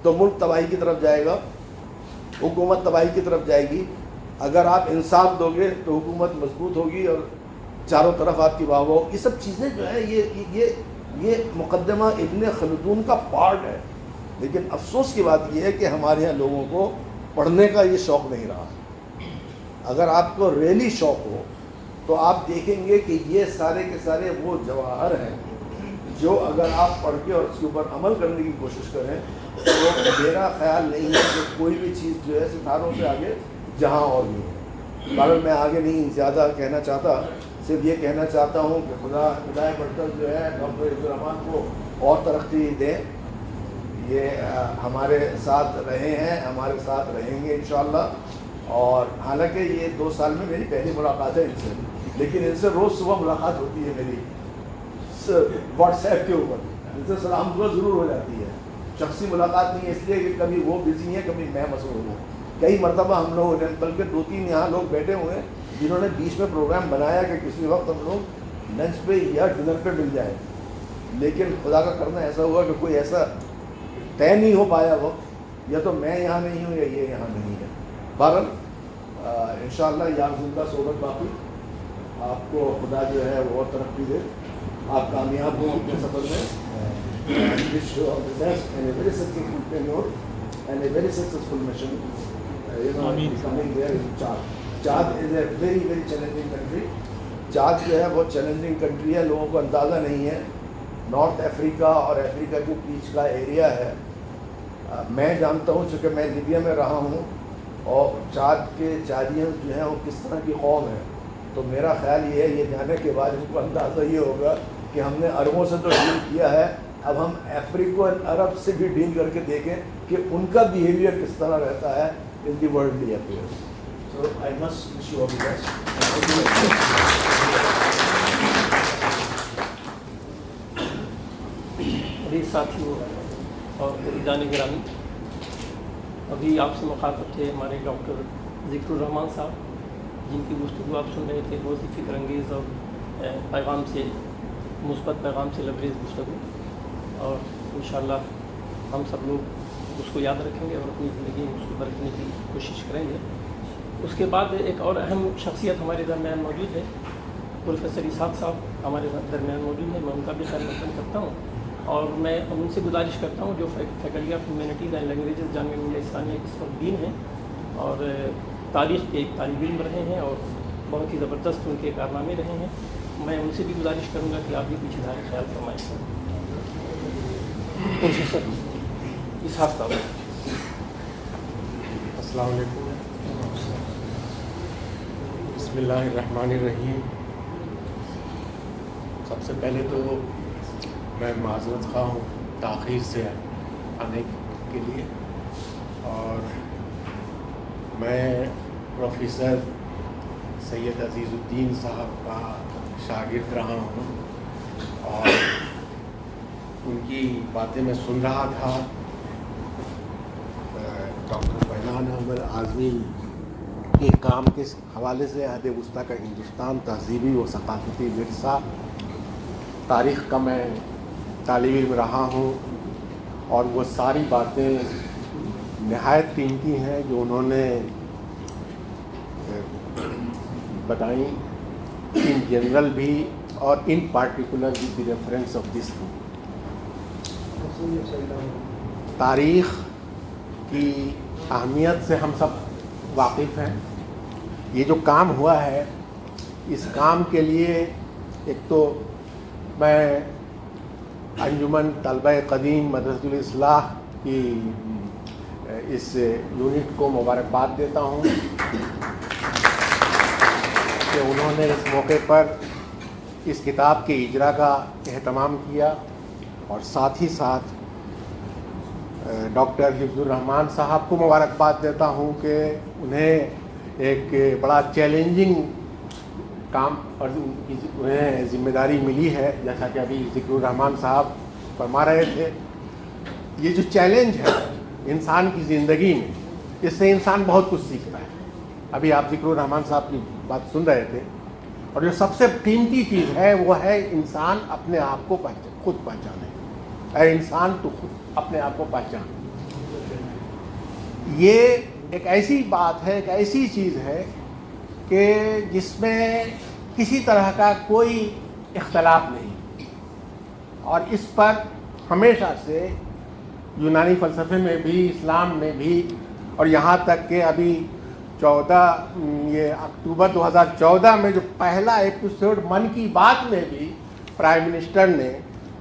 تو ملک تباہی کی طرف جائے گا, حکومت تباہی کی طرف جائے گی. اگر آپ انصاف دو گے تو حکومت مضبوط ہوگی اور چاروں طرف آپ کی واہ واہ. یہ سب چیزیں جو ہیں یہ مقدمہ ابن خلدون کا پارٹ ہے. لیکن افسوس کی بات یہ ہے کہ ہمارے یہاں لوگوں کو پڑھنے کا یہ شوق نہیں رہا. اگر آپ کو ریلی شوق ہو تو آپ دیکھیں گے کہ یہ سارے کے سارے وہ جواہر ہیں جو اگر آپ پڑھ کے اور اس کے اوپر عمل کرنے کی کوشش کریں تو میرا خیال نہیں ہے کہ کوئی بھی چیز جو ہے ستاروں سے آگے جہاں اور بھی ہے. بہرحال میں آگے نہیں زیادہ کہنا چاہتا, صرف یہ کہنا چاہتا ہوں کہ خدا برکت جو ہے ڈاکٹر عبدالرحمان کو اور ترقی دیں. یہ ہمارے ساتھ رہے ہیں, ہمارے ساتھ رہیں گے انشاءاللہ. اور حالانکہ یہ 2 سال میں میری پہلی ملاقات ہے ان سے, لیکن ان سے روز صبح ملاقات ہوتی ہے میری واٹس ایپ کے اوپر. ان سے سلام دعا ضرور ہو جاتی ہے. شخصی ملاقات نہیں ہے اس لیے کہ کبھی وہ بزی ہیں کبھی میں مصروف ہوں. کئی مرتبہ ہم لوگ بلکہ 2-3 یہاں لوگ بیٹھے ہوئے ہیں جنہوں نے بیچ میں پروگرام بنایا کہ کسی وقت ہم لوگ لنچ پہ یا ڈنر پہ مل جائیں, لیکن خدا کا کرنا ایسا ہوا کہ کوئی ایسا طے نہیں ہو پایا وقت, یا تو میں یہاں نہیں ہوں یا یہ یہاں نہیں ہے. بہرحال انشاءاللہ یار زندہ صحبت باقی. آپ کو خدا جو ہے وہ اور ترقی دے, آپ کامیاب ہوں اپنے سفر میں. wish you all the best and a very successful tenure and a very successful mission. Coming there in Chad. Chad is a very very challenging country. Chad جو ہے بہت چیلنجنگ کنٹری ہے, لوگوں کو اندازہ نہیں ہے. نارتھ افریقہ اور افریقہ کے بیچ کا ایریا ہے. میں جانتا ہوں چونکہ میں لیبیا میں رہا ہوں, اور چاد کے چادیاں جو ہیں وہ کس طرح کی قوم ہے. تو میرا خیال یہ ہے یہ جانے کے بعد ان کو اندازہ یہ ہوگا کہ ہم نے عربوں سے تو ڈیل کیا ہے, اب ہم افریقن عرب سے بھی ڈیل کر کے دیکھیں کہ ان کا بیہیویئر کس طرح رہتا ہے in the worldly affairs. So I must wish you all the best. عزیز ساتھیوں اور جان گرامی, ابھی آپ سے مخاطب تھے ہمارے ڈاکٹر ذکر الرحمان صاحب, جن کی گفتگو آپ سن رہے تھے, بہت ہی فکر انگیز اور پیغام سے مثبت پیغام سے لبریز گفتگو. اور انشاءاللہ ہم سب لوگ اس کو یاد رکھیں گے اور اپنی زندگی میں اس کو برتنے کی کوشش کریں گے. اس کے بعد ایک اور اہم شخصیت ہمارے درمیان موجود ہے, پروفیسر اسحاق صاحب ہمارے درمیان موجود ہیں. میں ان کا بھی خیر مقدم کرتا ہوں, اور میں ان سے گزارش کرتا ہوں جو faculty of humanities and languages Jamia Millia Islamia اس وقت دین ہیں اور تاریخ کے ایک طالب علم رہے ہیں اور بہت ہی زبردست ان کے کارنامے رہے ہیں. میں ان سے بھی گزارش کروں گا کہ آپ بھی کچھ اظہار خیال فرمائیں. پروفیسر اسحاق صاحب. السلام علیکم. بسم اللہ الرحمن الرحیم. سب سے پہلے تو میں معذرت خواہ ہوں تاخیر سے آنے کے لیے, اور میں پروفیسر سید عزیز الدین صاحب کا شاگرد رہا ہوں, اور ان کی باتیں میں سن رہا تھا. ڈاکٹر فیضان احمد اعظمی کے کام کے حوالے سے عہد وسطیٰ کا ہندوستان, تہذیبی و ثقافتی ورثہ, تاریخ کا میں طالب علم رہا ہوں, اور وہ ساری باتیں نہایت قیمتی ہیں جو انہوں نے بتائیں, ان جنرل بھی اور in particular with the reference of this book. تاریخ کی اہمیت سے ہم سب واقف ہیں. یہ جو کام ہوا ہے, اس کام کے لیے ایک تو میں انجمن طلبہ قدیم مدرسۃ الاصلاح کی اس یونٹ کو مبارکباد دیتا ہوں کہ انہوں نے اس موقع پر اس کتاب کے اجرا کا اہتمام کیا, اور ساتھ ہی ساتھ ڈاکٹر حفظ الرحمان صاحب کو مبارکباد دیتا ہوں کہ انہیں ایک بڑا چیلنجنگ کام اور انہیں ذمہ داری ملی ہے. جیسا کہ ابھی ذکر الرحمان صاحب فرما رہے تھے, یہ جو چیلنج ہے انسان کی زندگی میں, اس سے انسان بہت کچھ سیکھتا ہے. ابھی آپ ذکر الرحمان صاحب کی بات سن رہے تھے, اور جو سب سے قیمتی چیز ہے وہ ہے انسان اپنے آپ کو خود پہچانے. اے انسان تو خود اپنے آپ کو پہچان. یہ ایک ایسی بات ہے, ایک ایسی چیز ہے کہ جس میں کسی طرح کا کوئی اختلاف نہیں, اور اس پر ہمیشہ سے یونانی فلسفے میں بھی, اسلام میں بھی, اور یہاں تک کہ ابھی یہ اکتوبر 2014 میں جو پہلا ایپیسوڈ من کی بات میں بھی پرائم منسٹر نے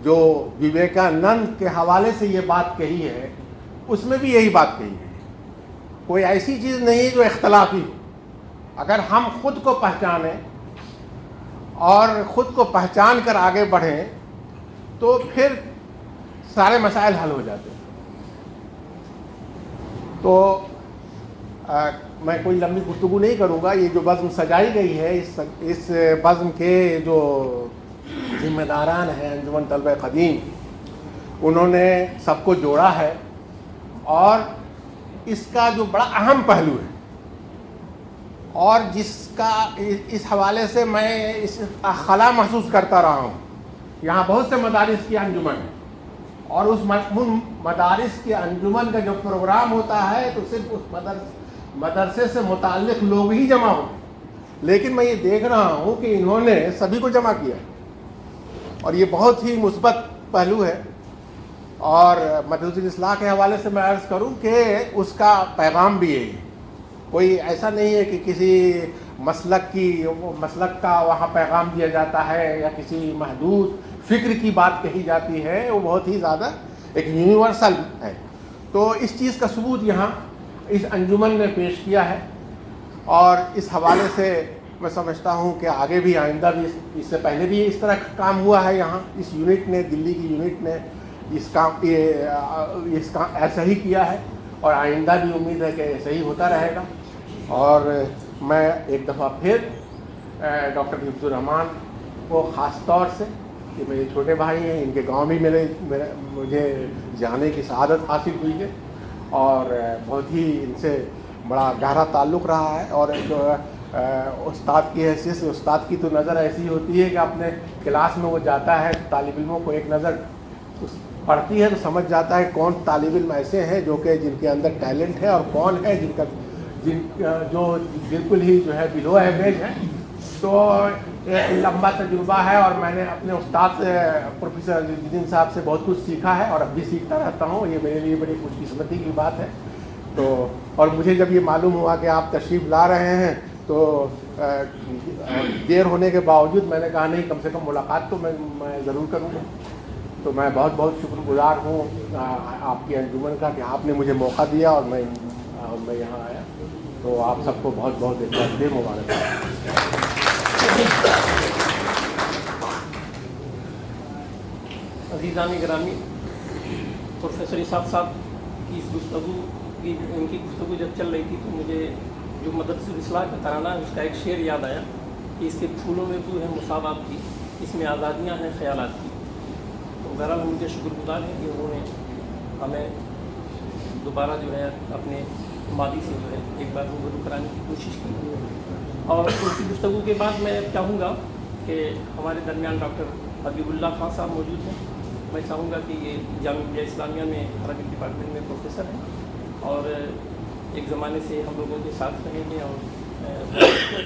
جو وویکانند کے حوالے سے یہ بات کہی ہے, اس میں بھی یہی بات کہی ہے. کوئی ایسی چیز نہیں جو اختلافی ہو. اگر ہم خود کو پہچانیں اور خود کو پہچان کر آگے بڑھیں تو پھر سارے مسائل حل ہو جاتے ہیں. تو میں کوئی لمبی گفتگو نہیں کروں گا. یہ جو بزم سجائی گئی ہے, اس بزم کے جو ذمہ داران ہیں انجمن طلبہ قدیم, انہوں نے سب کو جوڑا ہے, اور اس کا جو بڑا اہم پہلو ہے اور جس کا اس حوالے سے میں اس خلا محسوس کرتا رہا ہوں, یہاں بہت سے مدارس کی انجمن ہے, اور اس مدارس کے انجمن کا جو پروگرام ہوتا ہے تو صرف اس مدرسے سے متعلق لوگ ہی جمع ہوتے ہیں. لیکن میں یہ دیکھ رہا ہوں کہ انہوں نے سبھی کو جمع کیا, اور یہ بہت ہی مثبت پہلو ہے. اور مدرسۃ الاصلاح کے حوالے سے میں عرض کروں کہ اس کا پیغام بھی یہی ہے. کوئی ایسا نہیں ہے کہ کسی مسلک کا وہاں پیغام دیا جاتا ہے یا کسی محدود فکر کی بات کہی جاتی ہے. وہ بہت ہی زیادہ ایک یونیورسل ہے. تو اس چیز کا ثبوت یہاں اس انجمن نے پیش کیا ہے, اور اس حوالے سے میں سمجھتا ہوں کہ آگے بھی, آئندہ بھی, اس سے پہلے بھی اس طرح کام ہوا ہے یہاں. اس یونٹ نے, دلی کی یونٹ نے اس کام ایسا ہی کیا ہے, اور آئندہ بھی امید ہے کہ ایسا ہی ہوتا رہے گا. اور میں ایک دفعہ پھر ڈاکٹر حفظ الرحمان کو خاص طور سے, کہ میرے چھوٹے بھائی ہیں, ان کے گاؤں بھی مجھے جانے کی سعادت حاصل ہوئی ہے, اور بہت ہی ان سے بڑا گہرا تعلق رہا ہے. اور ایک استاد کی حیثیت سے, استاد کی تو نظر ایسی ہوتی ہے کہ اپنے کلاس میں وہ جاتا ہے, طالب علموں کو ایک نظر پڑھتی ہے تو سمجھ جاتا ہے کون طالب علم ایسے ہیں جن کے اندر ٹیلنٹ ہے, اور کون ہے جو بالکل ہی جو ہے بلو ایوریج ہے. تو لمبا تجربہ ہے, اور میں نے اپنے استاد پروفیسر عزیز الدین صاحب سے بہت کچھ سیکھا ہے, اور اب بھی سیکھتا رہتا ہوں. یہ میرے لیے بڑی خوش قسمتی کی بات ہے. تو اور مجھے جب یہ معلوم ہوا کہ آپ تشریف لا رہے ہیں تو دیر ہونے کے باوجود میں نے کہا نہیں, کم سے کم ملاقات تو میں ضرور کروں گا. تو میں بہت بہت شکر گزار ہوں آپ کی انجمن کا کہ آپ نے مجھے موقع دیا اور میں یہاں آیا. تو آپ سب کو بہت بہت ایک بار پھر مبارکباد. عزیزان گرامی, پروفیسر اسحاق صاحب کی ان کی گفتگو جب چل رہی تھی تو مجھے جو مدرسۃ الاصلاح کا ترانہ ہے اس کا ایک شعر یاد آیا کہ اس کے پھولوں میں بو ہے مساوات کی, اس میں آزادیاں ہیں خیالات کی. تو بہرحال ہم ان کے شکر گزار ہیں کہ انہوں نے ہمیں دوبارہ جو ہے اپنے ماضی سے جو ہے ایک بار روبرو کرانے کی کوشش کی. اور ان کی گفتگو کے بعد میں چاہوں گا کہ ہمارے درمیان ڈاکٹر حبیب اللہ خان صاحب موجود ہیں. میں چاہوں گا کہ یہ جامعہ اسلامیہ میں عربک ڈپارٹمنٹ میں پروفیسر ہیں, اور ایک زمانے سے ہم لوگوں کے ساتھ رہے ہیں, اور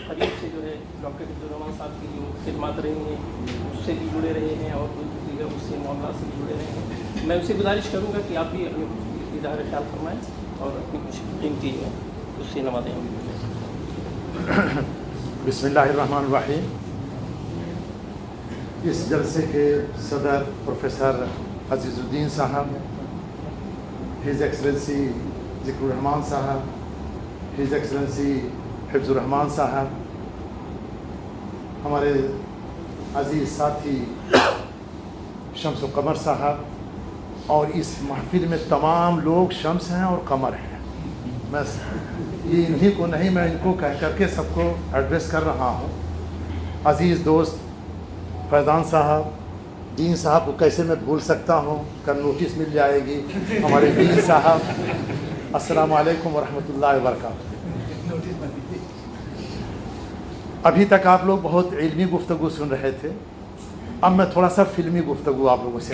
قریب سے جو ہے ڈاکٹر حفظ الرحمان صاحب کی جو خدمات رہی ہیں اس سے بھی جڑے رہے ہیں, اور دیگر اس سے معاملات سے بھی جڑے رہے ہیں. میں اسے گزارش کروں گا کہ آپ بھی اپنے اظہار خیال فرمائیں اور اپنی کچھ قیمتی ہے اس سے نوازیں. بسم اللہ الرحمن الرحیم. اس جلسے کے صدر پروفیسر عزیز الدین صاحب, ہز ایکسلنسی ذکر الرحمان صاحب, ہز ایکسلنسی حفظ الرحمان صاحب, ہمارے عزیز ساتھی شمس و قمر صاحب, اور اس محفل میں تمام لوگ شمس ہیں اور قمر ہیں. میں یہ انہیں کو نہیں, میں ان کو کہہ کر کے سب کو ایڈریس کر رہا ہوں. عزیز دوست فیضان صاحب, دین صاحب کو کیسے میں بھول سکتا ہوں, کل نوٹس مل جائے گی. ہمارے دین صاحب, السلام علیکم ورحمۃ اللہ وبرکاتہ. ابھی تک آپ لوگ بہت علمی گفتگو سن رہے تھے, اب میں تھوڑا سا فلمی گفتگو آپ لوگوں سے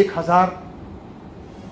1000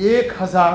1000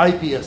IPS,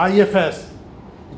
IFS,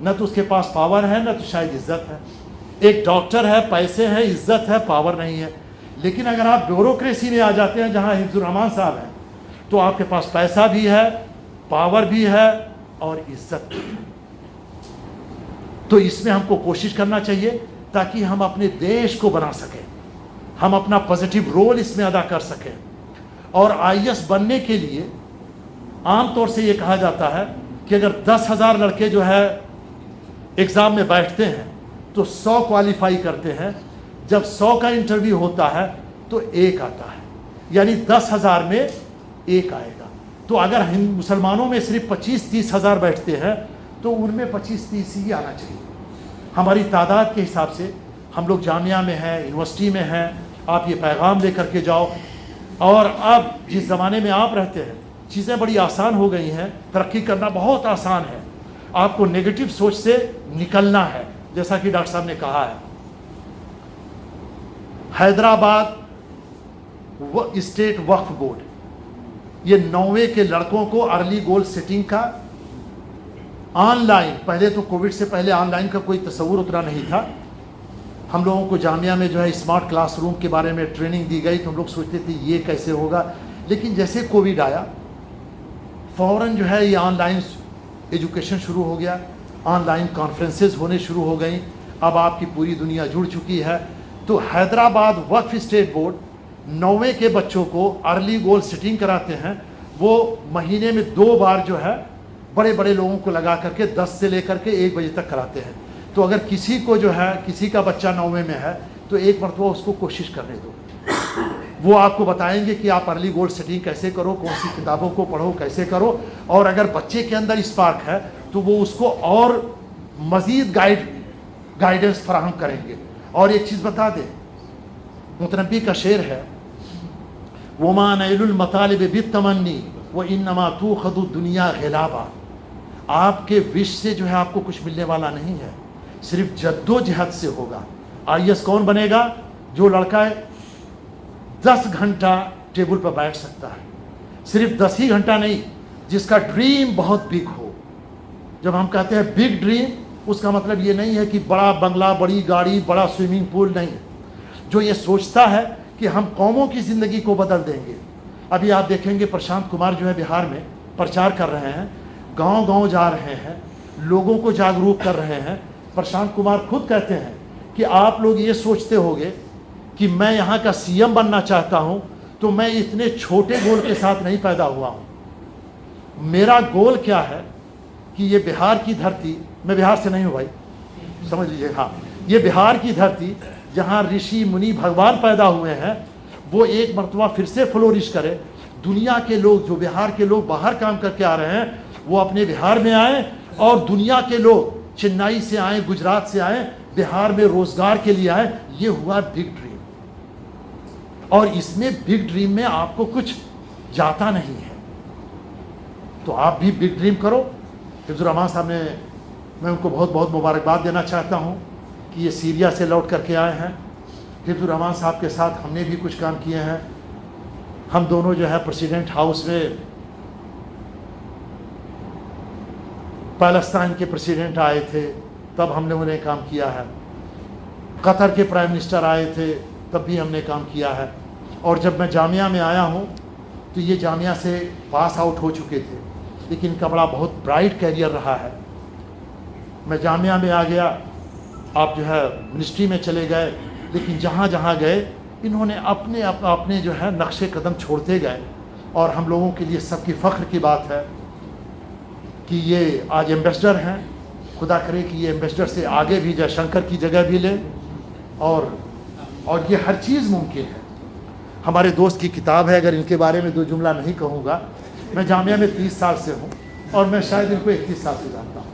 نہ تو اس کے پاس پاور ہے، نہ تو شاید عزت ہے. ایک ڈاکٹر ہے، پیسے ہیں، عزت ہے، پاور نہیں ہے. لیکن اگر آپ بیوروکریسی میں آ جاتے ہیں جہاں حفظ الرحمان صاحب ہیں، تو آپ کے پاس پیسہ بھی ہے، پاور بھی ہے اور عزت بھی ہے. تو اس میں ہم کو کوشش کرنا چاہیے تاکہ ہم اپنے دیش کو بنا سکیں، ہم اپنا پازیٹیو رول اس میں ادا کر سکیں. اور IAS بننے کے لیے عام طور سے یہ کہا جاتا ہے کہ اگر 10,000 لڑکے جو ہے ایگزام میں بیٹھتے ہیں تو 100 کوالیفائی کرتے ہیں. جب 100 کا انٹرویو ہوتا ہے تو 1 آتا ہے، یعنی 10,000 میں 1 آئے گا. تو اگر مسلمانوں میں صرف 25-30 ہزار بیٹھتے ہیں تو ان میں 25-30 ہی آنا چاہیے. ہماری تعداد کے حساب سے ہم لوگ جامعہ میں ہیں، یونیورسٹی میں ہیں. آپ یہ پیغام لے کر کے جاؤ. اور اب جس زمانے میں آپ رہتے ہیں چیزیں بڑی آسان ہو گئی ہیں، ترقی کرنا بہت آسان ہے. آپ کو نیگیٹو سوچ سے نکلنا ہے. جیسا کہ ڈاکٹر صاحب نے کہا ہے، حیدرآباد اسٹیٹ وقف بورڈ یہ 9ویں کے لڑکوں کو ارلی گول سیٹنگ کا آن لائن، پہلے تو کووڈ سے پہلے آن لائن کا کوئی تصور اتنا نہیں تھا. ہم لوگوں کو جامعہ میں جو ہے اسمارٹ کلاس روم کے بارے میں ٹریننگ دی گئی تو ہم لوگ سوچتے تھے یہ کیسے ہوگا. لیکن جیسے کووڈ آیا فوراً جو ہے یہ آن لائن ایجوکیشن شروع ہو گیا، آن لائن کانفرنسز ہونے شروع ہو گئیں. اب آپ کی پوری دنیا جڑ چکی ہے. تو حیدرآباد وقف اسٹیٹ بورڈ 9ویں کے بچوں کو ارلی گول سیٹنگ کراتے ہیں. وہ مہینے میں 2 بار جو ہے بڑے بڑے لوگوں کو لگا کر کے 10 سے لے کر کے 1 بجے تک کراتے ہیں. تو اگر کسی کو جو ہے کسی کا بچہ 9ویں میں ہے تو ایک مرتبہ اس کو کوشش کرنے دو. وہ آپ کو بتائیں گے کہ آپ ارلی گول سیٹنگ کیسے کرو، کون سی کتابوں کو پڑھو، کیسے کرو. اور اگر بچے کے اندر اسپارک ہے تو وہ اس کو اور مزید گائیڈنس فراہم کریں گے. اور ایک چیز بتا دیں، متنبی کا شعر ہے، وَمَا نَيْلُ الْمَطَالِبِ بِالتَّمَنِّي وَإِنَّمَا تُؤْخَذُ الدُّنْيَا غِلَابًا. آپ کے وش سے جو ہے آپ کو کچھ ملنے والا نہیں ہے، صرف جد و جہد سے ہوگا. IAS کون بنے گا؟ جو لڑکا 10 گھنٹہ ٹیبل پر بیٹھ سکتا ہے. صرف 10 ہی گھنٹہ نہیں، جس کا ڈریم بہت بگ ہو. جب ہم کہتے ہیں بگ ڈریم، اس کا مطلب یہ نہیں ہے کہ بڑا بنگلہ، بڑی گاڑی، بڑا سوئمنگ پول نہیں. جو یہ سوچتا ہے کہ ہم قوموں کی زندگی کو بدل دیں گے. ابھی آپ دیکھیں گے پرشانت کمار جو ہے بہار میں پرچار کر رہے ہیں، گاؤں گاؤں جا رہے ہیں، لوگوں کو جاگروک کر رہے ہیں. پرشانت کمار خود کہتے ہیں کہ آپ لوگ یہ سوچتے ہوگے کہ میں یہاں کا CM بننا چاہتا ہوں تو میں اتنے چھوٹے گول کے ساتھ نہیں پیدا ہوا ہوں. میرا گول کیا ہے کہ یہ بہار کی دھرتی، میں بہار سے نہیں ہوں بھائی، سمجھ لیجیے. ہاں، یہ بہار کی دھرتی جہاں رشی منی بھگوان پیدا ہوئے ہیں وہ ایک مرتبہ پھر سے فلورش کرے. دنیا کے لوگ، جو بہار کے لوگ باہر کام کر کے آ رہے ہیں، وہ اپنے بہار میں آئیں، اور دنیا کے لوگ چنئی سے آئیں، گجرات سے آئیں، بہار میں روزگار کے لیے آئیں. یہ ہوا بگ ڈریم. اور اس میں بگ ڈریم میں آپ کو کچھ جاتا نہیں ہے. تو آپ بھی بگ ڈریم کرو. حفظ الرحمان صاحب نے، میں ان کو بہت بہت مبارکباد دینا چاہتا ہوں کہ یہ سیریا سے لوٹ کر کے آئے ہیں. حفظ الرحمان صاحب کے ساتھ ہم نے بھی کچھ کام کیے ہیں. ہم دونوں جو ہے پریسیڈنٹ ہاؤس میں پالستان کے پریسیڈنٹ آئے تھے، تب ہم نے انہیں کام کیا ہے. قطر کے پرائم منسٹر آئے تھے، تب بھی ہم نے کام کیا ہے. اور جب میں جامعہ میں آیا ہوں تو یہ جامعہ سے پاس آؤٹ ہو چکے تھے، لیکن ان کا بڑا بہت برائٹ کیریئر رہا ہے. میں جامعہ میں آ گیا، آپ جو ہے منسٹری میں چلے گئے، لیکن جہاں جہاں گئے انہوں نے اپنے جو ہے نقش قدم چھوڑتے گئے. اور ہم لوگوں کے لیے سب کی فخر کی بات ہے کہ یہ آج ایمبیسڈر ہیں. خدا کرے کہ یہ ایمبیسڈر سے آگے بھی جے شنکر کی جگہ بھی لیں. اور یہ ہر چیز ممکن ہے. ہمارے دوست کی کتاب ہے، اگر ان کے بارے میں 2 جملہ نہیں کہوں گا. میں جامعہ میں 30 سال سے ہوں اور میں شاید ان کو 31 سال سے جانتا ہوں.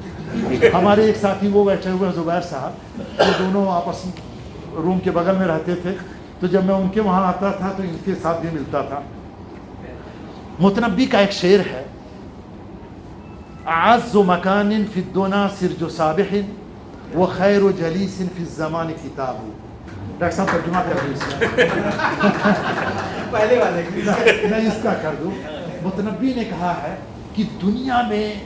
ہمارے ایک ساتھی وہ بیٹھے ہوئے زبیر صاحب، وہ دونوں آپس روم کے بغل میں رہتے تھے. تو جب میں ان کے وہاں آتا تھا تو ان کے ساتھ بھی ملتا تھا. متنبی کا ایک شعر ہے، اعز مکان فی الدنا سرج صابح وخیر جلیس فی الزمان کتاب. ڈاکٹر صاحب ترجمہ کر دیں پہلے والے میں اس کا کر دوں. متنبی نے کہا ہے کہ دنیا میں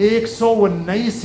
119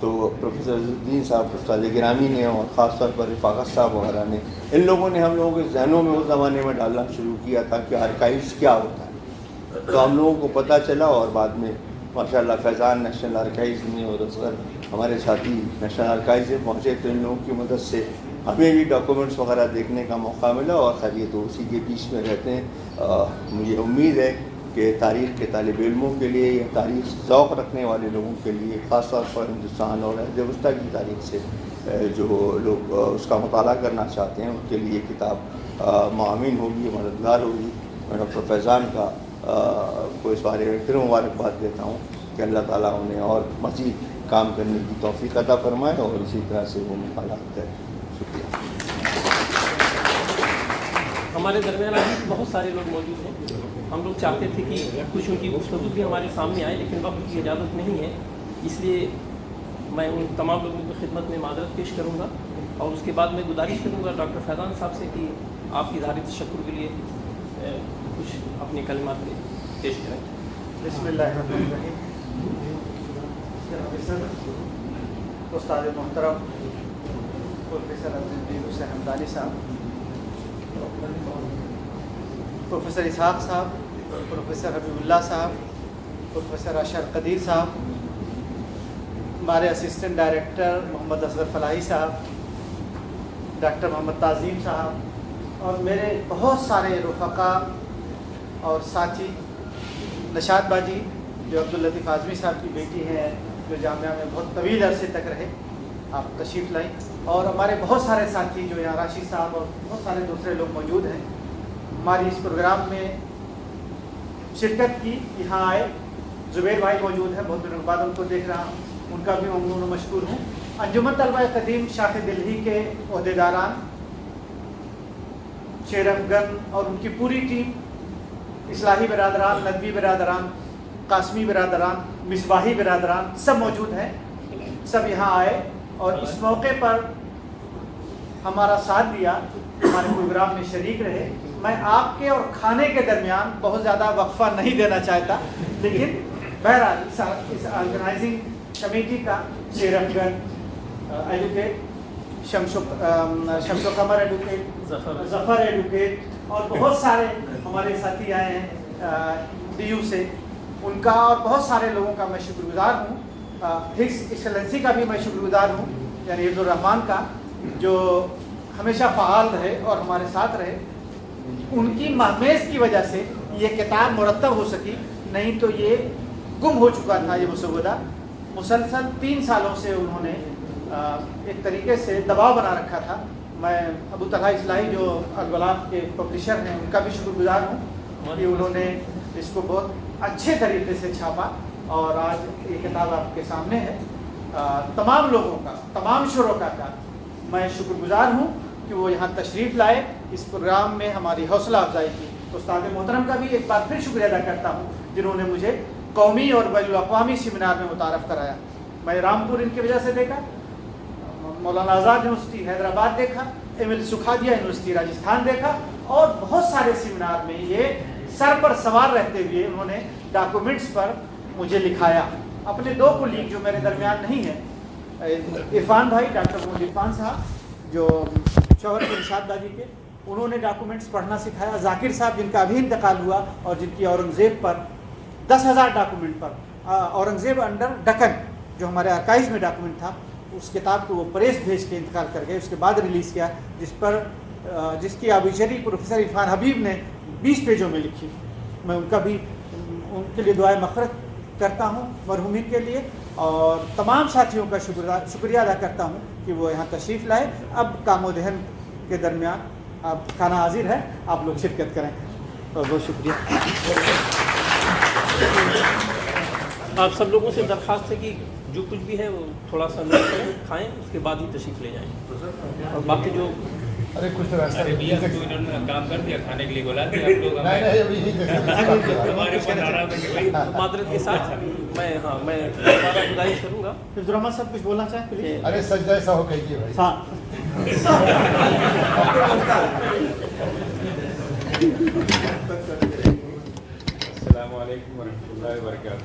تو پروفیسر عزالدین صاحب استاد گرامی نے اور خاص طور پر رفاقت صاحب وغیرہ نے، ان لوگوں نے ہم لوگوں کے ذہنوں میں اس زمانے میں ڈالنا شروع کیا تھا کہ آرکائیوز کیا ہوتا ہے. تو ہم لوگوں کو پتہ چلا اور بعد میں ماشاء اللہ فیضان نیشنل آرکائیوز میں اور اصغر ہمارے ساتھی نیشنل آرکائیوز میں پہنچے تو ان لوگوں کی مدد سے ہمیں بھی ڈاکومنٹس وغیرہ دیکھنے کا موقع ملا اور خیر یہ تو اسی کے بیچ میں رہتے ہیں. مجھے امید ہے کہ تاریخ کے طالب علموں کے لیے یا تاریخ ذوق رکھنے والے لوگوں کے لیے خاص طور پر ہندوستان اور عہد وسطیٰ کی تاریخ سے جو لوگ اس کا مطالعہ کرنا چاہتے ہیں ان کے لیے کتاب معاون ہوگی، مددگار ہوگی. میں ڈاکٹر فیضان کا کو اس بارے میں پھر مبارکباد دیتا ہوں کہ اللہ تعالیٰ انہیں اور مزید کام کرنے کی توفیق عطا فرمائے اور اسی طرح سے وہ مطالعہ کرے. شکریہ. ہمارے درمیان ابھی بہت سارے لوگ موجود ہیں. ہم لوگ چاہتے تھے کہ کچھ ان کی گفتگو بھی ہمارے سامنے آئے لیکن وقت کی اجازت نہیں ہے، اس لیے میں ان تمام لوگوں کی خدمت میں معذرت پیش کروں گا اور اس کے بعد میں گزارش کروں گا ڈاکٹر فیضان صاحب سے کہ آپ کی اظہار تشکر کے لیے کچھ اپنے کلمات میں پیش کریں. بسم اللہ الرحمن الرحیم. استاد محترم پروفیسر عزالدین حسین حمدانی صاحب، پروفیسر اسحاق صاحب، پروفیسر حبیب اللہ صاحب، پروفیسر اشر قدیر صاحب، ہمارے اسسٹنٹ ڈائریکٹر محمد اصغر فلاحی صاحب، ڈاکٹر محمد تعظیم صاحب اور میرے بہت سارے رفقا اور ساتھی، نشاط باجی جو عبداللطیف اعظمی صاحب کی بیٹی ہے جو جامعہ میں بہت طویل عرصے تک رہے، آپ تشریف لائیں، اور ہمارے بہت سارے ساتھی جو یہاں راشد صاحب اور بہت سارے دوسرے لوگ موجود ہیں ہماری اس پروگرام میں شرکت کی. یہاں آئے زبیر بھائی موجود ہیں، بہت دنوں بعد ان کو دیکھ رہا ہوں، ان کا بھی ممنون و مشکور ہوں. انجمن طلبہ قدیم شاخ دلہی کے عہدیداران، شیر افغن اور ان کی پوری ٹیم، اصلاحی برادران، ندوی برادران، قاسمی برادران، مصباحی برادران سب موجود ہیں. سب یہاں آئے اور اس موقع پر ہمارا ساتھ دیا، ہمارے پروگرام میں شریک رہے. میں آپ کے اور کھانے کے درمیان بہت زیادہ وقفہ نہیں دینا چاہتا، لیکن بہرحال اس آرگنائزنگ کمیٹی کا شیر افغن ایڈوکیٹ، شمس و قمر ایڈوکیٹ، ظفر ایڈوکیٹ اور بہت سارے ہمارے ساتھی آئے ہیں ڈی یو سے، ان کا اور بہت سارے لوگوں کا میں شکر گزار ہوں. ہگس ایکسلنسی کا بھی میں شکر گزار ہوں، یعنی عبد الرحمن کا، جو ہمیشہ فعال رہے اور ہمارے ساتھ رہے. ان کی مہمیز کی وجہ سے یہ کتاب مرتب ہو سکی، نہیں تو یہ گم ہو چکا تھا. یہ مسودہ مسلسل 3 سالوں سے انہوں نے ایک طریقے سے دباؤ بنا رکھا تھا. میں ابو طلحہ اصلاحی جو البلاغ کے پبلشر ہیں ان کا بھی شکر گزار ہوں کہ انہوں نے اس کو بہت اچھے طریقے سے چھاپا اور آج یہ کتاب آپ کے سامنے ہے. تمام لوگوں کا، تمام شرکا کا میں شکر گزار ہوں کہ وہ یہاں تشریف لائے، اس پروگرام میں ہماری حوصلہ افزائی کی. استاد محترم کا بھی ایک بار پھر شکریہ ادا کرتا ہوں جنہوں نے مجھے قومی اور بین الاقوامی سیمینار میں متعارف کرایا. میں رامپور ان کی وجہ سے دیکھا، مولانا آزاد یونیورسٹی حیدرآباد دیکھا، ایم ایل سکھادیا یونیورسٹی راجستھان دیکھا، اور بہت سارے سیمینار میں یہ سر پر سوار رہتے ہوئے انہوں نے ڈاکومنٹس پر مجھے لکھایا. اپنے 2 کولیگ جو میرے درمیان نہیں ہیں، عرفان بھائی، ڈاکٹر محمد عرفان صاحب جو شوہر کے نشاط دادی کے، انہوں نے ڈاکومنٹس پڑھنا سکھایا. ذاکر صاحب جن کا ابھی انتقال ہوا اور جن کی اورنگزیب پر 10,000 ڈاکومنٹ پر، اورنگزیب انڈر ڈکن جو ہمارے آرکائیوز میں ڈاکومنٹ تھا، اس کتاب کو وہ پریس بھیج کے انتقال کر گئے. اس کے بعد ریلیز کیا، جس کی آبیچری پروفیسر عرفان حبیب نے 20 پیجوں میں لکھی. میں ان کا بھی ان کے لیے دعائے مغفرت کرتا ہوں مرحومین کے لیے، اور تمام ساتھیوں کا شکریہ ادا کرتا ہوں کہ وہ یہاں تشریف لائے. اب کام و دہن کے درمیان اب کھانا حاضر ہے، آپ لوگ شرکت کریں. بہت بہت شکریہ. آپ سب لوگوں سے درخواست ہے کہ جو کچھ بھی ہے وہ تھوڑا سا نوٹ کریں، کھائیں، اس کے بعد ہی تشریف لے جائیں. اور باقی جو ارے کچھ تو ایسا انہوں نے کام کر دیا، کھانے کے لیے بلا دیا آپ لوگ ہمارے اوپر ناراض ہیں کہ بھائی معذرت کے ساتھ میں دوبارہ گزارش کروں گا. عبد الرحمن صاحب کچھ بولنا چاہیں پلیز؟ ارے سجدہ ایسا ہو کہیے بھائی. ہاں السلام علیکم ورحمۃ اللہ وبرکاتہ.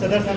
صدر صاحب